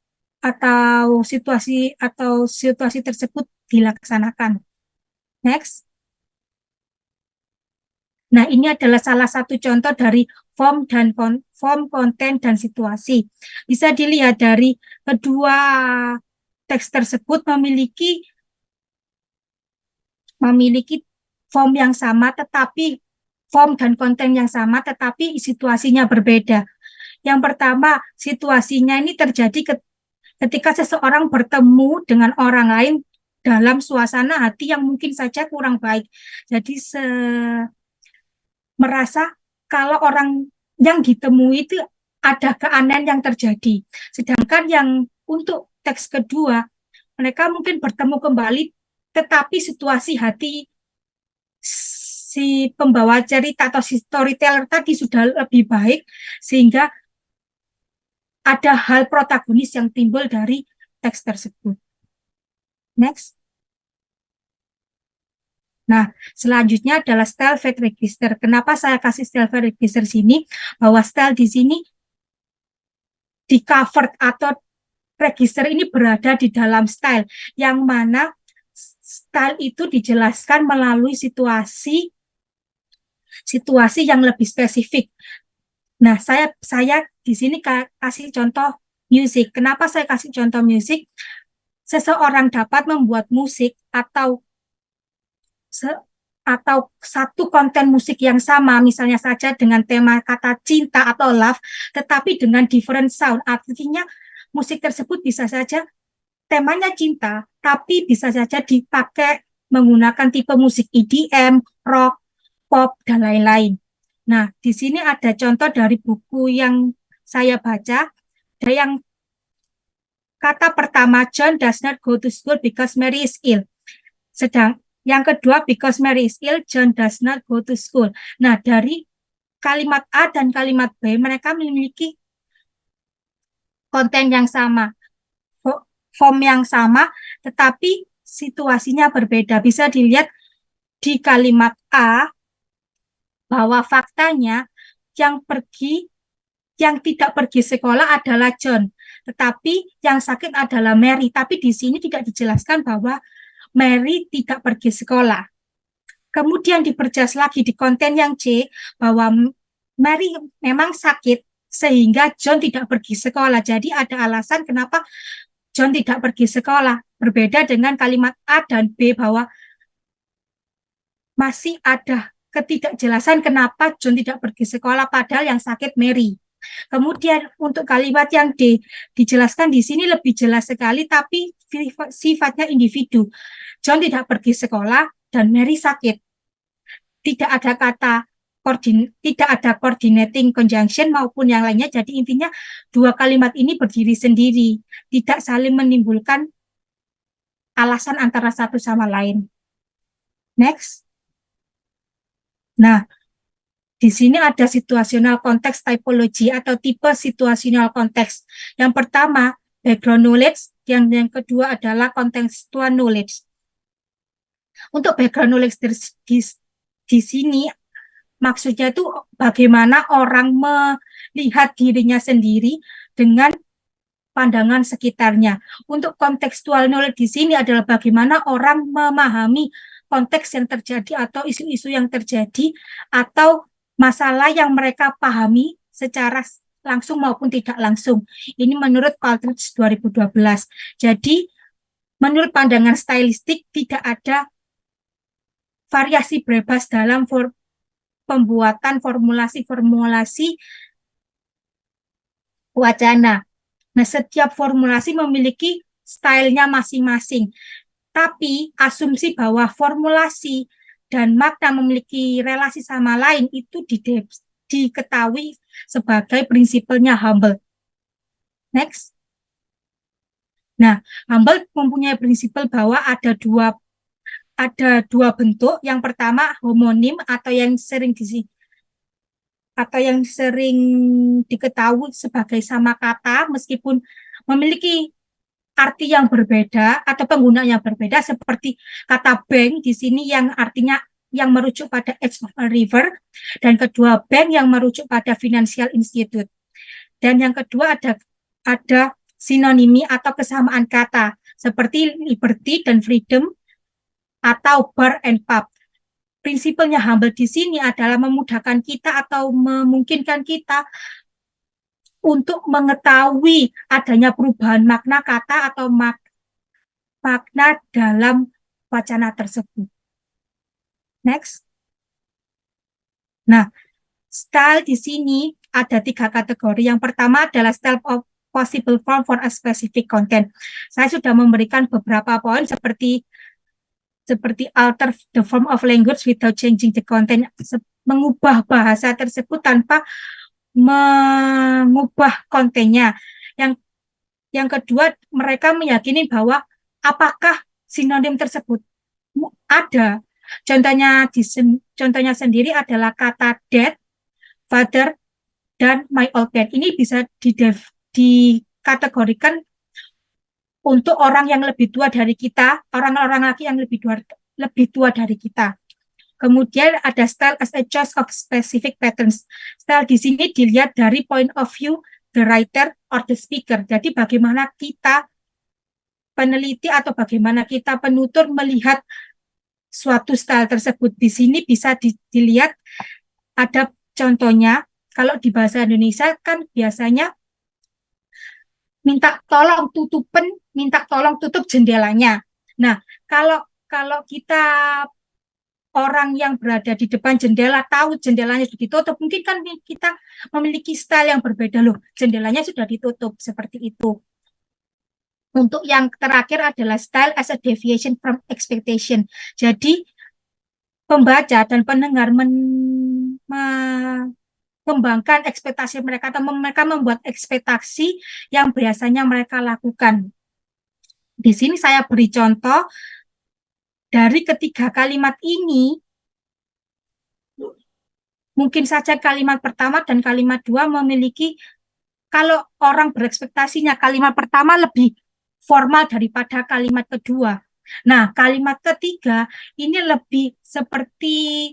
situasi tersebut dilaksanakan. Next. Nah, ini adalah salah satu contoh dari form, konten, dan situasi. Bisa dilihat dari kedua teks tersebut memiliki form yang sama, tetapi form dan konten yang sama, tetapi situasinya berbeda. Yang pertama, situasinya ini terjadi ketika seseorang bertemu dengan orang lain dalam suasana hati yang mungkin saja kurang baik. Jadi merasa kalau orang yang ditemui itu ada keanehan yang terjadi. Sedangkan yang untuk teks kedua, mereka mungkin bertemu kembali, tetapi situasi hati si pembawa cerita atau si storyteller tadi sudah lebih baik, sehingga ada hal protagonis yang timbul dari teks tersebut. Next. Nah, selanjutnya adalah style fact register. Kenapa saya kasih style fact register sini? Bahwa style di sini di cover atau register ini berada di dalam style, yang mana style itu dijelaskan melalui situasi yang lebih spesifik. Nah, saya di sini kasih contoh musik. Kenapa saya kasih contoh musik? Seseorang dapat membuat musik atau satu konten musik yang sama, misalnya saja dengan tema kata cinta atau love, tetapi dengan different sound. Artinya musik tersebut bisa saja temanya cinta, tapi bisa saja dipakai menggunakan tipe musik EDM, rock, pop, dan lain-lain. Nah, di sini ada contoh dari buku yang saya baca. Ada yang kata pertama, John does not go to school because Mary is ill. Sedang yang kedua, because Mary is ill, John does not go to school. Nah, dari kalimat A dan kalimat B, mereka memiliki konten yang sama, form yang sama, tetapi situasinya berbeda. Bisa dilihat di kalimat A, bahwa faktanya yang tidak pergi sekolah adalah John, tetapi yang sakit adalah Mary. Tapi di sini tidak dijelaskan bahwa Mary tidak pergi sekolah. Kemudian diperjelas lagi di konten yang C, bahwa Mary memang sakit sehingga John tidak pergi sekolah. Jadi ada alasan kenapa John tidak pergi sekolah. Berbeda dengan kalimat A dan B, bahwa masih ada ketidakjelasan kenapa John tidak pergi sekolah padahal yang sakit Mary. Kemudian untuk kalimat yang D, dijelaskan di sini lebih jelas sekali, tapi sifatnya individu. John tidak pergi sekolah dan Mary sakit. Tidak ada kata tidak ada coordinating conjunction maupun yang lainnya. Jadi intinya dua kalimat ini berdiri sendiri, tidak saling menimbulkan alasan antara satu sama lain. Next. Nah, di sini ada situational context typology atau tipe situational context. Yang pertama, background knowledge, yang kedua adalah contextual knowledge. Untuk background knowledge di sini maksudnya itu bagaimana orang melihat dirinya sendiri dengan pandangan sekitarnya. Untuk contextual knowledge di sini adalah bagaimana orang memahami konteks yang terjadi atau isu-isu yang terjadi atau masalah yang mereka pahami secara langsung maupun tidak langsung. Ini menurut Partridge 2012. Jadi, menurut pandangan stylistik, tidak ada variasi bebas dalam pembuatan formulasi-formulasi wacana. Nah, setiap formulasi memiliki stylenya masing-masing. Tapi, asumsi bahwa formulasi dan makna memiliki relasi sama lain itu diketahui sebagai prinsipnya Humble. Next. Nah, Humble mempunyai prinsip bahwa ada dua bentuk. Yang pertama homonim atau yang sering diketahui sebagai sama kata meskipun memiliki arti yang berbeda atau penggunaan yang berbeda, seperti kata bank di sini yang artinya yang merujuk pada edge of a river, dan kedua bank yang merujuk pada financial institute. Dan yang kedua ada sinonimi atau kesamaan kata seperti liberty dan freedom atau bar and pub. Prinsipnya Humble di sini adalah memudahkan kita atau memungkinkan kita untuk mengetahui adanya perubahan makna kata atau makna dalam wacana tersebut. Next. Nah, style di sini ada 3 kategori. Yang pertama adalah style of possible form for a specific content. Saya sudah memberikan beberapa poin seperti alter the form of language without changing the content, mengubah bahasa tersebut tanpa mengubah kontennya. Yang kedua, mereka meyakini bahwa apakah sinonim tersebut ada. Contohnya sendiri adalah kata dad, father, dan my old man. Ini bisa dikategorikan untuk orang yang lebih tua dari kita, orang-orang laki yang lebih tua dari kita. Kemudian ada style as a choice of specific patterns. Style di sini dilihat dari point of view the writer or the speaker. Jadi bagaimana kita peneliti atau bagaimana kita penutur melihat suatu style tersebut. Di sini bisa dilihat ada contohnya. Kalau di bahasa Indonesia kan biasanya minta tolong tutup jendelanya. Nah, kalau kita orang yang berada di depan jendela tahu jendelanya sudah ditutup, mungkin kan kita memiliki style yang berbeda loh. Jendelanya sudah ditutup seperti itu. Untuk yang terakhir adalah style as a deviation from expectation. Jadi pembaca dan pendengar mengembangkan ekspektasi mereka atau mereka membuat ekspektasi yang biasanya mereka lakukan. Di sini saya beri contoh dari ketiga kalimat ini, mungkin saja kalimat pertama dan kalimat dua memiliki, kalau orang berekspektasinya kalimat pertama lebih formal daripada kalimat kedua. Nah, kalimat ketiga ini lebih seperti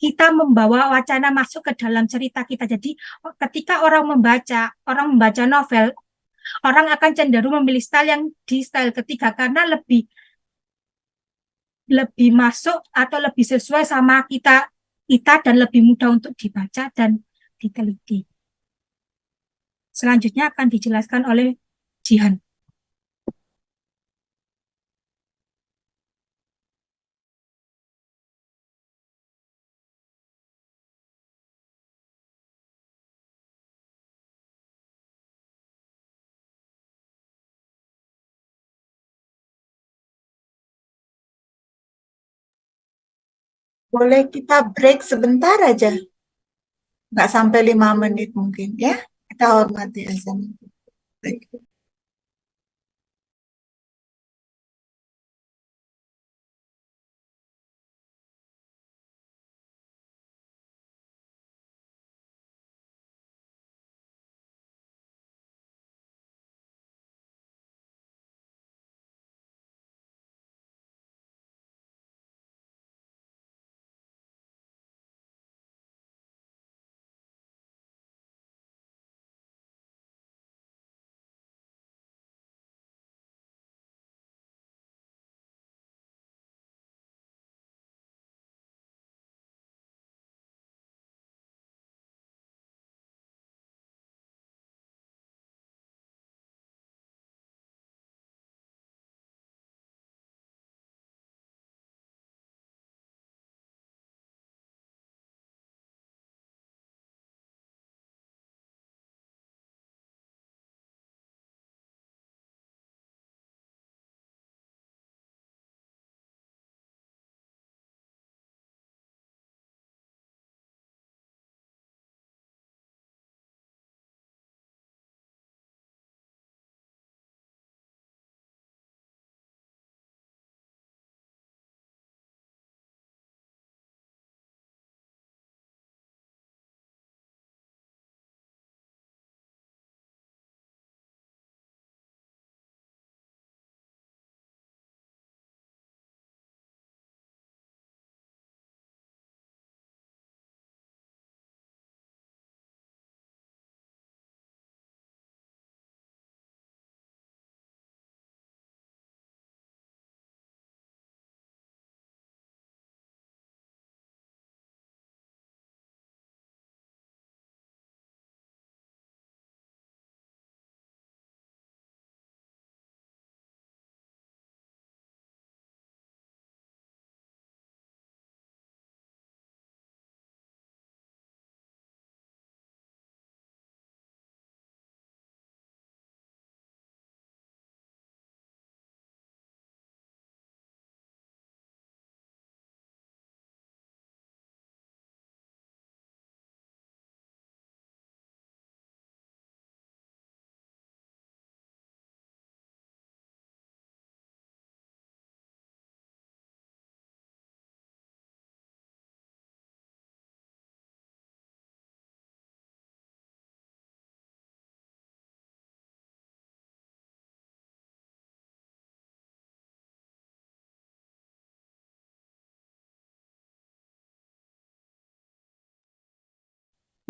kita membawa wacana masuk ke dalam cerita kita. Jadi, ketika orang membaca novel, orang akan cenderung memilih style yang di style ketiga karena lebih lebih masuk atau lebih sesuai sama kita dan lebih mudah untuk dibaca dan diteliti. Selanjutnya akan dijelaskan oleh Jihan. Boleh kita break sebentar aja, nggak sampai 5 menit mungkin ya. Kita hormati azan. Baik.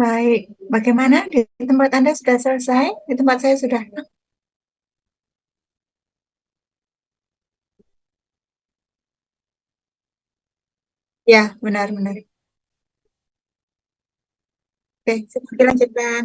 Baik, bagaimana di tempat Anda sudah selesai? Di tempat saya sudah. Ya, benar-benar. Oke, silahkan lanjutkan.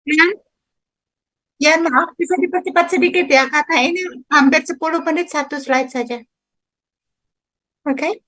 Ya, ya maaf, bisa dipercepat sedikit ya, karena ini hampir 10 menit satu slide saja. Oke?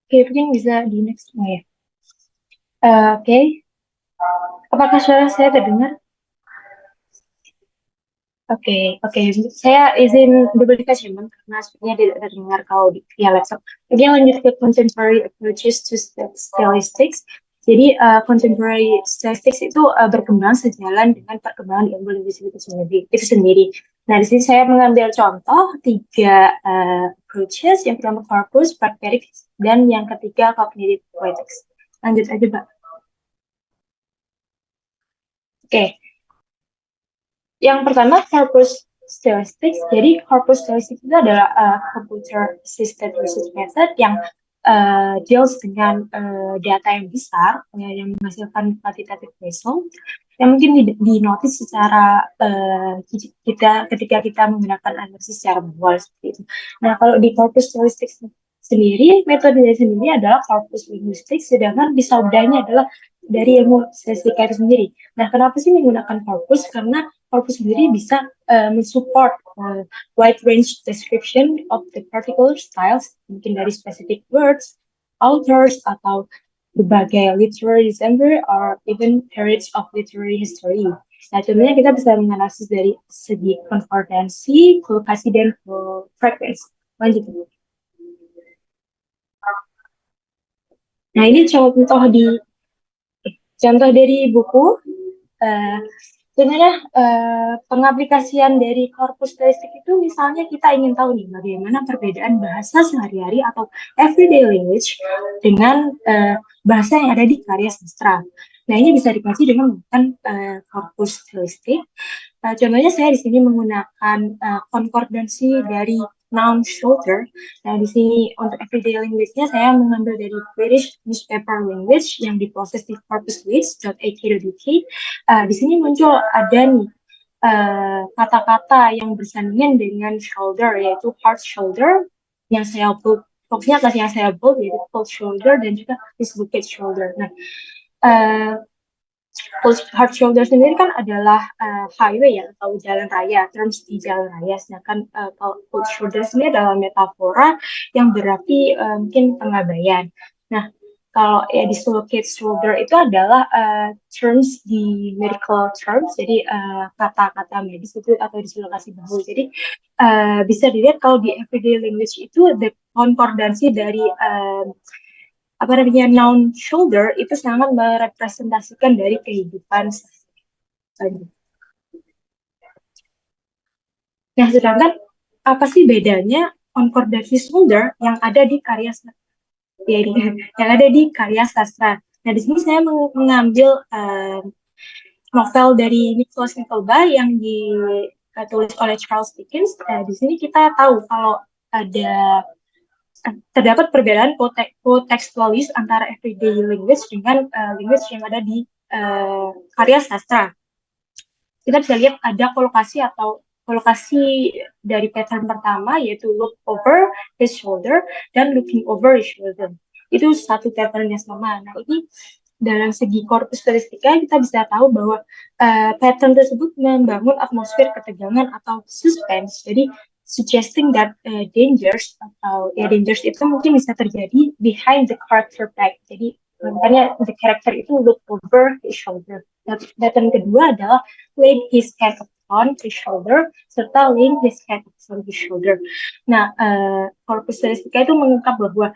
Oke, mungkin bisa di next ya. Oke, apakah suara saya terdengar? Oke, saya izin duplikasi teman karena sepertinya tidak terdengar kalau di via laptop. Oke, lanjut ke contemporary approaches to statistics. Jadi contemporary statistics itu berkembang sejalan dengan perkembangan ilmu linguistik itu sendiri. Nah, di sini saya mengambil contoh 3 approaches. Yang pertama corpus, pragmatic, dan yang ketiga cognitive poetics. Lanjut aja, Mbak. Oke. Yang pertama corpus statistics. Jadi corpus statistics itu adalah computer assisted research method yang deals dengan data yang besar yang menghasilkan quantitative result yang mungkin dinotis secara ketika kita menggunakan analisis secara manual seperti itu. Nah, kalau di corpus statistics sendiri, metodenya sendiri adalah corpus linguistics, sedangkan disaudanya adalah dari ilmu statistika itu sendiri. Nah, kenapa sih menggunakan corpus? Karena corpus sendiri bisa mensupport wide range description of the particular styles, mungkin dari specific words, authors, atau berbagai literary genre, or even periods of literary history. Nah, contohnya kita bisa menganalisis dari segi konkordansi, kolokasi, dan frekuensi. Lanjut. Nah, ini contoh dari buku. Sebenarnya pengaplikasian dari korpus statistik itu misalnya kita ingin tahu nih bagaimana perbedaan bahasa sehari-hari atau everyday language dengan bahasa yang ada di karya sastra. Nah, ini bisa dikaji dengan menggunakan korpus statistik. Contohnya saya di sini menggunakan konkordansi dari noun shoulder. Nah, di sini untuk everyday language-nya saya mengambil dari British Newspaper Language yang diproses di corpuslist.ak.uk. Di sini muncul ada nih kata-kata yang bersandingan dengan shoulder, yaitu hard shoulder yang saya bold. Fokusnya atas yang saya bold, yaitu cold shoulder dan juga dislocated shoulder. Nah, hard shoulder sendiri kan adalah highway ya, atau jalan raya, terms di jalan raya. Sedangkan cold shoulder sendiri adalah metafora yang berarti mungkin pengabaian. Nah, kalau dislocated shoulder itu adalah terms di medical terms, jadi kata-kata medis itu atau dislokasi bahu. Jadi bisa dilihat kalau di everyday language itu the konkordansi dari noun shoulder itu sangat merepresentasikan dari kehidupan sehari-hari. Nah, sedangkan apa sih bedanya konkordansi shoulder yang ada di karya sastra? Yang ada di karya sastra. Nah, di sini saya mengambil novel dari Nicholas Nickleby yang ditulis oleh Charles Dickens. Di sini kita tahu kalau terdapat perbedaan kontekstualis antara everyday language dengan language yang ada di karya sastra. Kita bisa lihat ada kolokasi dari pattern pertama, yaitu look over his shoulder dan looking over his shoulder. Itu satu pattern yang sama. Nah, ini dalam segi korpus statistika kita bisa tahu bahwa pattern tersebut membangun atmosfer ketegangan atau suspense. Jadi suggesting that dangers itu mungkin bisa terjadi behind the character back. Jadi makanya the character itu look over his shoulder. Nah, pattern kedua adalah lay his hand on his shoulder serta laying his hand on his shoulder. Nah, korpus statistika itu mengungkap bahwa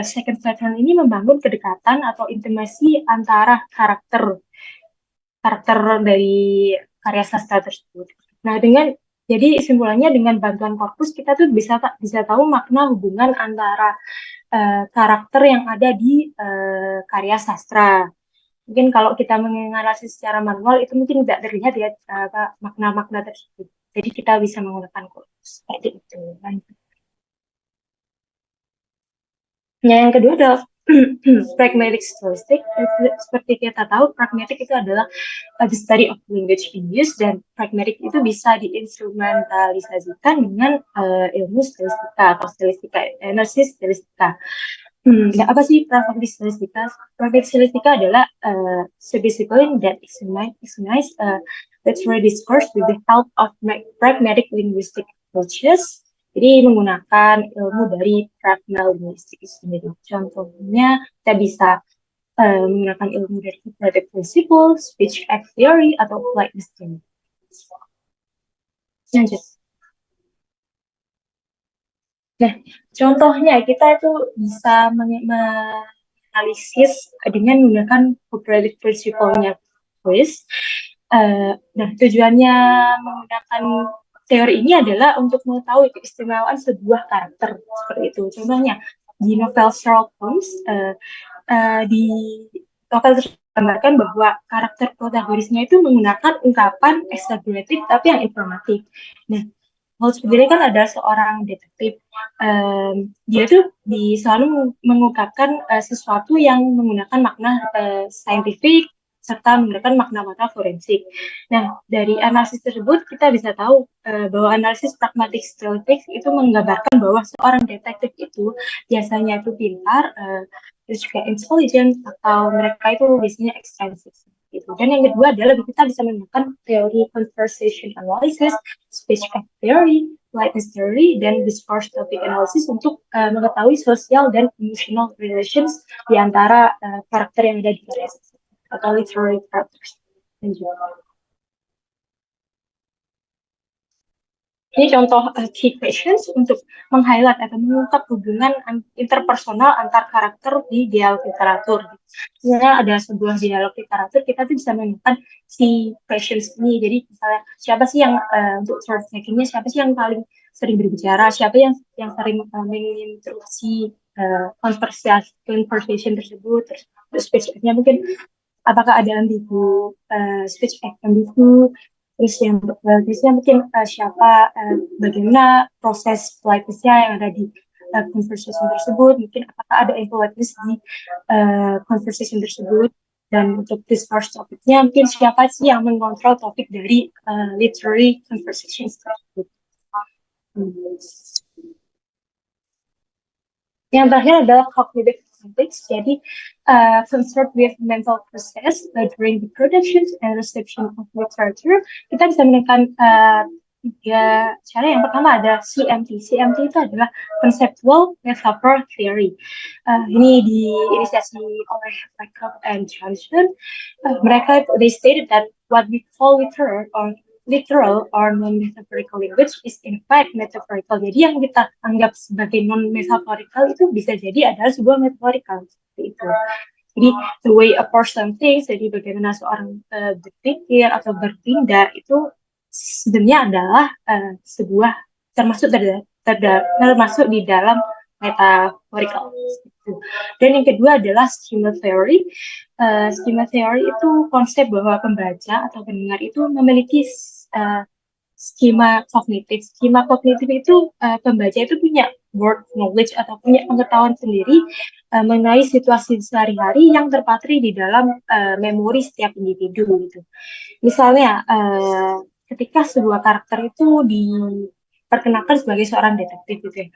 second pattern ini membangun kedekatan atau intimasi antara karakter dari karya sastra tersebut. Nah, jadi kesimpulannya dengan bantuan korpus kita tuh bisa tahu makna hubungan antara karakter yang ada di karya sastra. Mungkin kalau kita menganalisis secara manual itu mungkin tidak terlihat ya makna-makna tersebut. Jadi kita bisa menggunakan korpus seperti itu. Nah, yang kedua adalah pragmatic statistics. Seperti kita tahu, pragmatic itu adalah the study of language in use, dan pragmatic itu bisa diinstrumentalisasikan dengan ilmu statistika atau analisis statistika. Nah, apa sih pragmatic statistika? Pragmatic statistika adalah discipline that examines literary discourse with the help of pragmatic linguistic approaches. Jadi menggunakan ilmu dari pragma linguistik sendiri. Contohnya kita bisa menggunakan ilmu dari comparative principle, speech act theory, atau politeness theory. Lanjut. Nah, contohnya kita itu bisa menganalisis dengan menggunakan comparative principle-nya quiz. Nah, tujuannya menggunakan teori ini adalah untuk mengetahui keistimewaan sebuah karakter seperti itu. Contohnya di novel Sherlock Holmes, di novel tersebut digambarkan bahwa karakter protagonisnya itu menggunakan ungkapan exaggerated tapi yang informatif. Nah, Holmes sendiri kan adalah seorang detektif. Dia tuh selalu mengungkapkan sesuatu yang menggunakan makna saintifik serta menggunakan makna-makna forensik. Nah, dari analisis tersebut kita bisa tahu bahwa analisis pragmatic statistics itu menggambarkan bahwa seorang detektif itu biasanya itu pintar, terus juga intelligent, atau mereka itu biasanya ekstensif. Gitu. Dan yang kedua adalah kita bisa menggunakan teori conversation analysis, speech act theory, politeness theory, dan discourse topic analysis untuk mengetahui social dan emotional relations di antara karakter yang ada di karya atau literary characters. Ini contoh key questions untuk meng-highlight atau mengungkap hubungan interpersonal antar karakter di dialog literatur. Sebenarnya ada sebuah dialog literatur, kita tuh bisa menemukan si questions ini. Jadi misalnya siapa sih yang untuk source making-nya, siapa sih yang paling sering berbicara, siapa yang sering menginterupsi conversation tersebut, terus speech act-nya mungkin apakah ada ambigu, speech act ambigu. Terus yang politenessnya mungkin bagaimana proses politenessnya yang ada di conversation tersebut, mungkin apakah ada impoliteness di conversation tersebut, dan untuk discourse topiknya mungkin siapa sih yang mengontrol topik dari literary conversation tersebut. Yang terakhir adalah cognitive context, jadi concerned with mental process during the production and reception of literature. Kita bisa menekan tiga cara. Yang pertama ada CMT. CMT itu adalah conceptual metaphor theory. Ini diinisiasi oleh Wyckoff and Johnson. Mereka they stated that what we call literal or non-metaphorical language is in fact metaphorical. Jadi yang kita anggap sebagai non-metaphorical itu bisa jadi adalah sebuah metaphorical. Seperti itu. Jadi the way a person thinks, jadi bagaimana seorang berpikir atau bertindak itu sebenarnya adalah sebuah termasuk di dalam metaphorical. Dan yang kedua adalah schema theory. Schema theory itu konsep bahwa pembaca atau pendengar itu memiliki skema kognitif. Skema kognitif itu pembaca itu punya word knowledge atau punya pengetahuan sendiri mengenai situasi sehari-hari yang terpatri di dalam memori setiap individu gitu. Misalnya ketika sebuah karakter itu diperkenalkan sebagai seorang detektif gitu ya.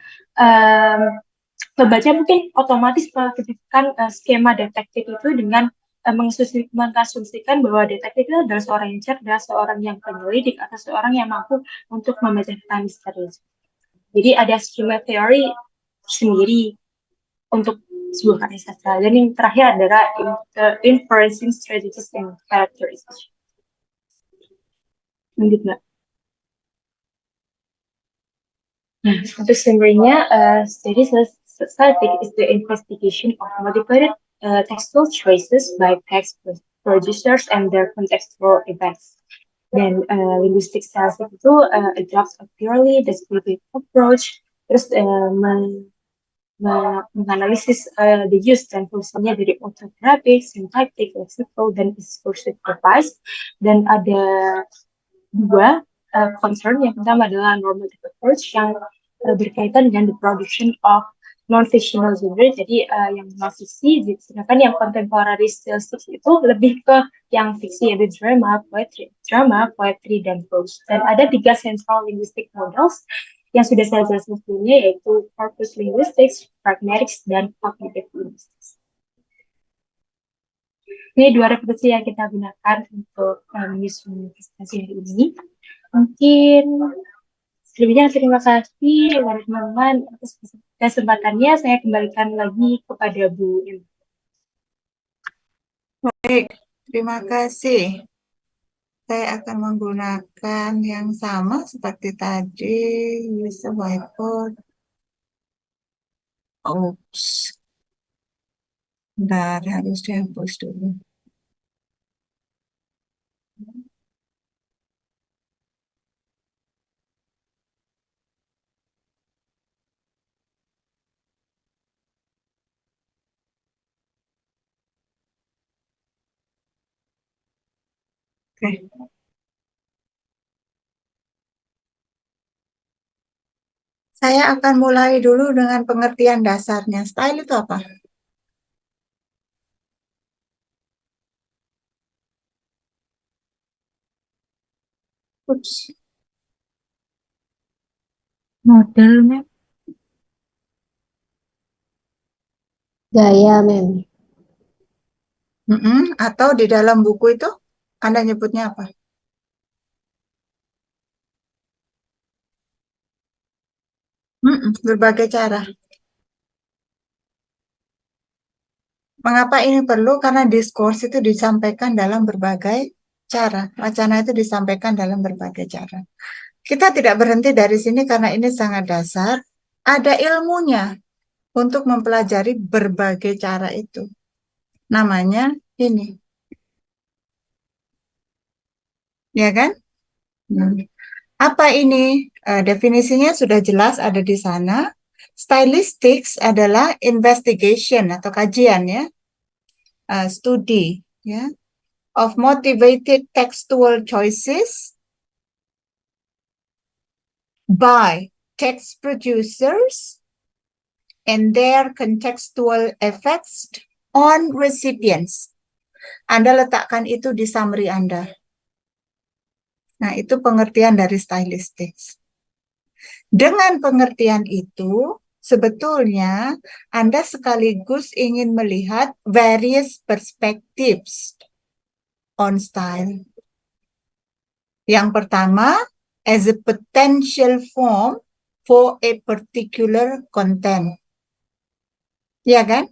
Pembaca mungkin otomatis mengaktifkan skema detektif itu dengan mengasumsikan bahwa detektif itu adalah seorang yang cerdas, seorang yang penyelidik, atau seorang yang mampu untuk memecahkan misteri. Jadi ada schema teori sendiri untuk sebuah karya sastra. Dan yang terakhir adalah inferencing strategies and characterization. Lanjut, Mbak. Nah, untuk summary-nya, study statistic is the investigation of motivated textual choices by text producers and their contextual events. Dan linguistic statistic itu adopts a purely descriptive approach, terus menganalisis the use dan fungsinya dari orthographic, syntactic, lexical, dan discursive device. Dan ada dua concern. Yang pertama adalah normative approach yang berkaitan dengan the production of non-fictional genre, jadi yang non-fiksi, sedangkan yang contemporary stylistics itu lebih ke yang fiksi, yaitu drama, poetry, dan prose. Dan ada 3 central linguistic models yang sudah saya jelaskan sebelumnya, yaitu corpus linguistics, pragmatics, dan cognitive linguistics. Ini 2 referensi yang kita gunakan untuk menyusun presentasi hari ini. Mungkin Sebelumnya terima kasih teman-teman atas kesempatannya. Saya kembalikan lagi kepada Bu Em. Baik, terima kasih. Saya akan menggunakan yang sama seperti tadi, use a whiteboard. Oops. Bentar, harus dihapus dulu. Oke. Saya akan mulai dulu dengan pengertian dasarnya. Style itu apa? Oops. Modelnya Gaya, Mem. Atau di dalam buku itu Anda nyebutnya apa? Berbagai cara. Mengapa ini perlu? Karena diskurs itu disampaikan dalam berbagai cara. Wacana itu disampaikan dalam berbagai cara. Kita tidak berhenti dari sini karena ini sangat dasar. Ada ilmunya untuk mempelajari berbagai cara itu. Namanya ini. Ya kan? Apa ini? Definisinya sudah jelas ada di sana. Stylistics adalah investigation atau kajian ya. Studi ya. Of motivated textual choices by text producers and their contextual effects on recipients. Anda letakkan itu di summary Anda. Nah, itu pengertian dari stylistics. Dengan pengertian itu, sebetulnya Anda sekaligus ingin melihat various perspectives on style. Yang pertama, as a potential form for a particular content. Ya kan?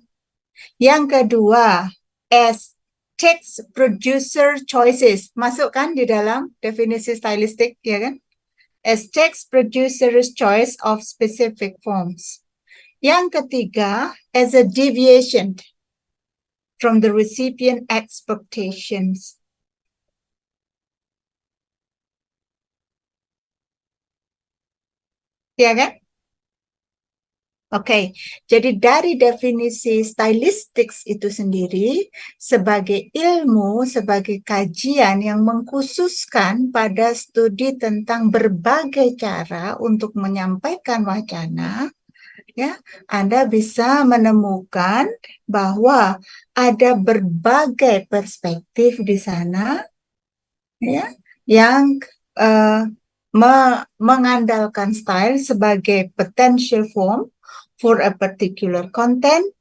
Yang kedua, as text producer choices. Masuk kan di dalam definisi stylistic, ya kan? As text producer's choice of specific forms. Yang ketiga, as a deviation from the recipient expectations. Ya kan? Oke, jadi dari definisi stylistics itu sendiri sebagai ilmu, sebagai kajian yang mengkhususkan pada studi tentang berbagai cara untuk menyampaikan wacana, ya, Anda bisa menemukan bahwa ada berbagai perspektif di sana, ya, yang mengandalkan style sebagai potential form for a particular content,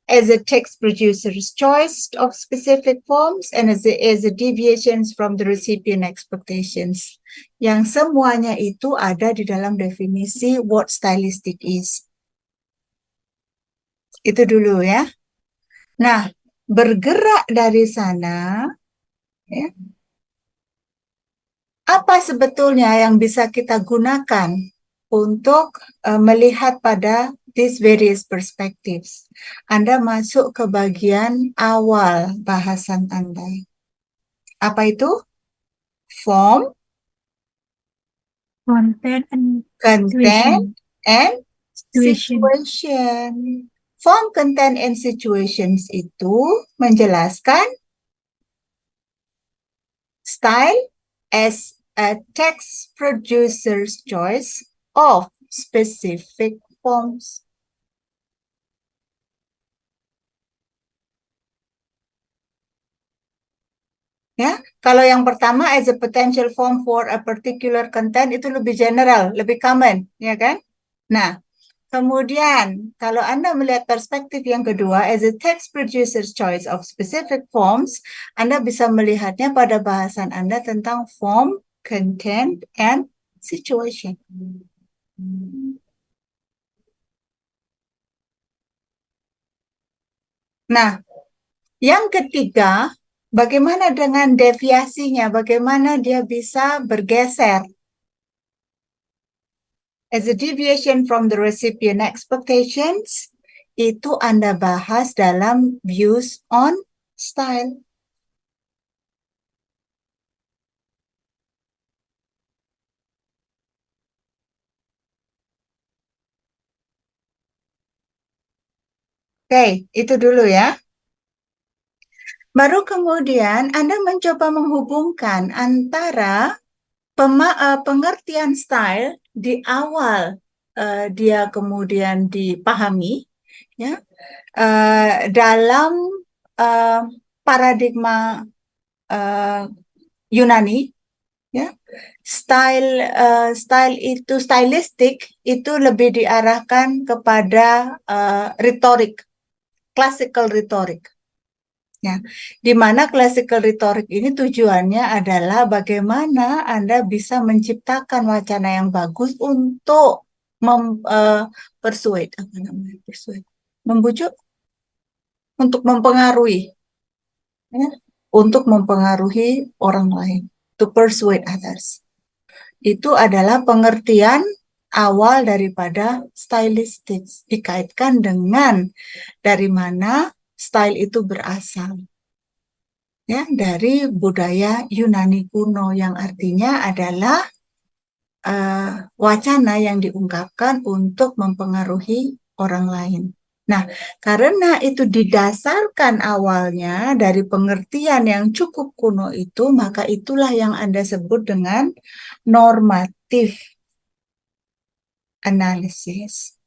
as a text producer's choice of specific forms, and as a deviations from the recipient expectations. Yang semuanya itu ada di dalam definisi what stylistic is. Itu dulu ya. Nah, bergerak dari sana, ya, apa sebetulnya yang bisa kita gunakan untuk melihat pada these various perspectives? Anda masuk ke bagian awal bahasan Anda. Apa itu? Form, content and content, and situation. situation. Form, content, and situations itu menjelaskan style as a text producer's choice of specific forms. Ya, kalau yang pertama as a potential form for a particular content itu lebih general, lebih common, ya kan? Nah, kemudian kalau Anda melihat perspektif yang kedua as a text producer's choice of specific forms, Anda bisa melihatnya pada bahasan Anda tentang form, content, and situation. Nah, yang ketiga, bagaimana dengan deviasinya? Bagaimana dia bisa bergeser? As a deviation from the recipient expectations, itu Anda bahas dalam views on style. Oke, itu dulu ya. Baru kemudian Anda mencoba menghubungkan antara pengertian style di awal dia kemudian dipahami ya dalam paradigma Yunani ya. Style itu stylistik itu lebih diarahkan kepada retorik, classical rhetoric. Ya, di mana classical rhetoric ini tujuannya adalah bagaimana Anda bisa menciptakan wacana yang bagus untuk persuade, membujuk, untuk mempengaruhi, ya, untuk mempengaruhi orang lain, to persuade others. Itu adalah pengertian awal daripada stylistik, dikaitkan dengan dari mana style itu berasal. Ya, dari budaya Yunani kuno yang artinya adalah wacana yang diungkapkan untuk mempengaruhi orang lain. Nah, karena itu didasarkan awalnya dari pengertian yang cukup kuno itu, maka itulah yang Anda sebut dengan normatif analisis.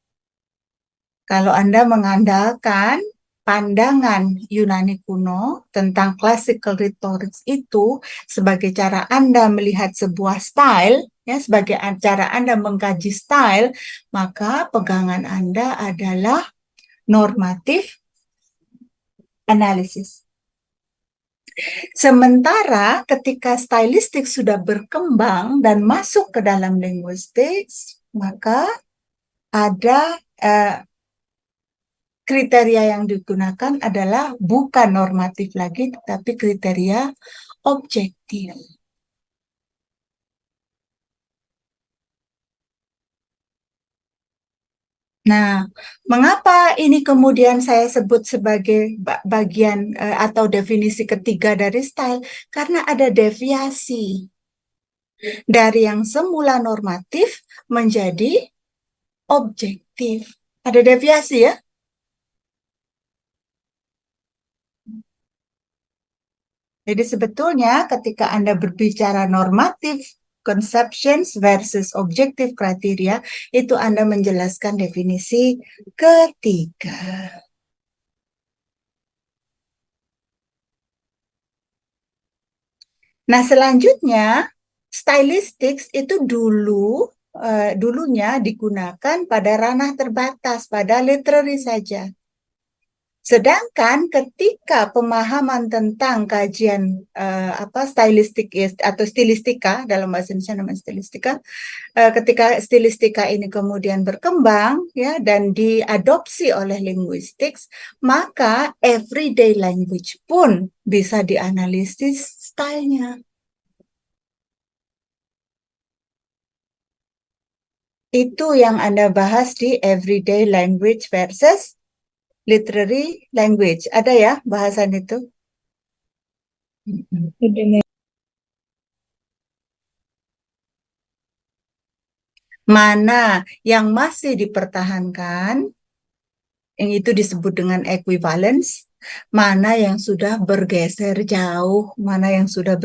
Kalau Anda mengandalkan pandangan Yunani kuno tentang classical rhetorics itu sebagai cara Anda melihat sebuah style, ya, sebagai cara Anda mengkaji style, maka pegangan Anda adalah normatif analisis. Sementara ketika stylistik sudah berkembang dan masuk ke dalam linguistik, maka ada kriteria yang digunakan adalah bukan normatif lagi, tetapi kriteria objektif. Nah, mengapa ini kemudian saya sebut sebagai bagian atau definisi ketiga dari style? Karena ada deviasi dari yang semula normatif menjadi objektif. Ada deviasi ya? Jadi sebetulnya ketika Anda berbicara normatif conceptions versus objective criteria, itu Anda menjelaskan definisi ketiga. Nah, selanjutnya stylistics itu dulunya digunakan pada ranah terbatas, pada literary saja. Sedangkan ketika pemahaman tentang kajian stylistik atau stilistika, dalam bahasa Indonesia namanya stilistika, ketika stilistika ini kemudian berkembang ya dan diadopsi oleh linguistics, maka everyday language pun bisa dianalisis stylenya. Itu yang Anda bahas di everyday language versus literary language. Ada ya bahasan itu? Mana yang masih dipertahankan, yang itu disebut dengan equivalence, mana yang sudah bergeser jauh, mana yang sudah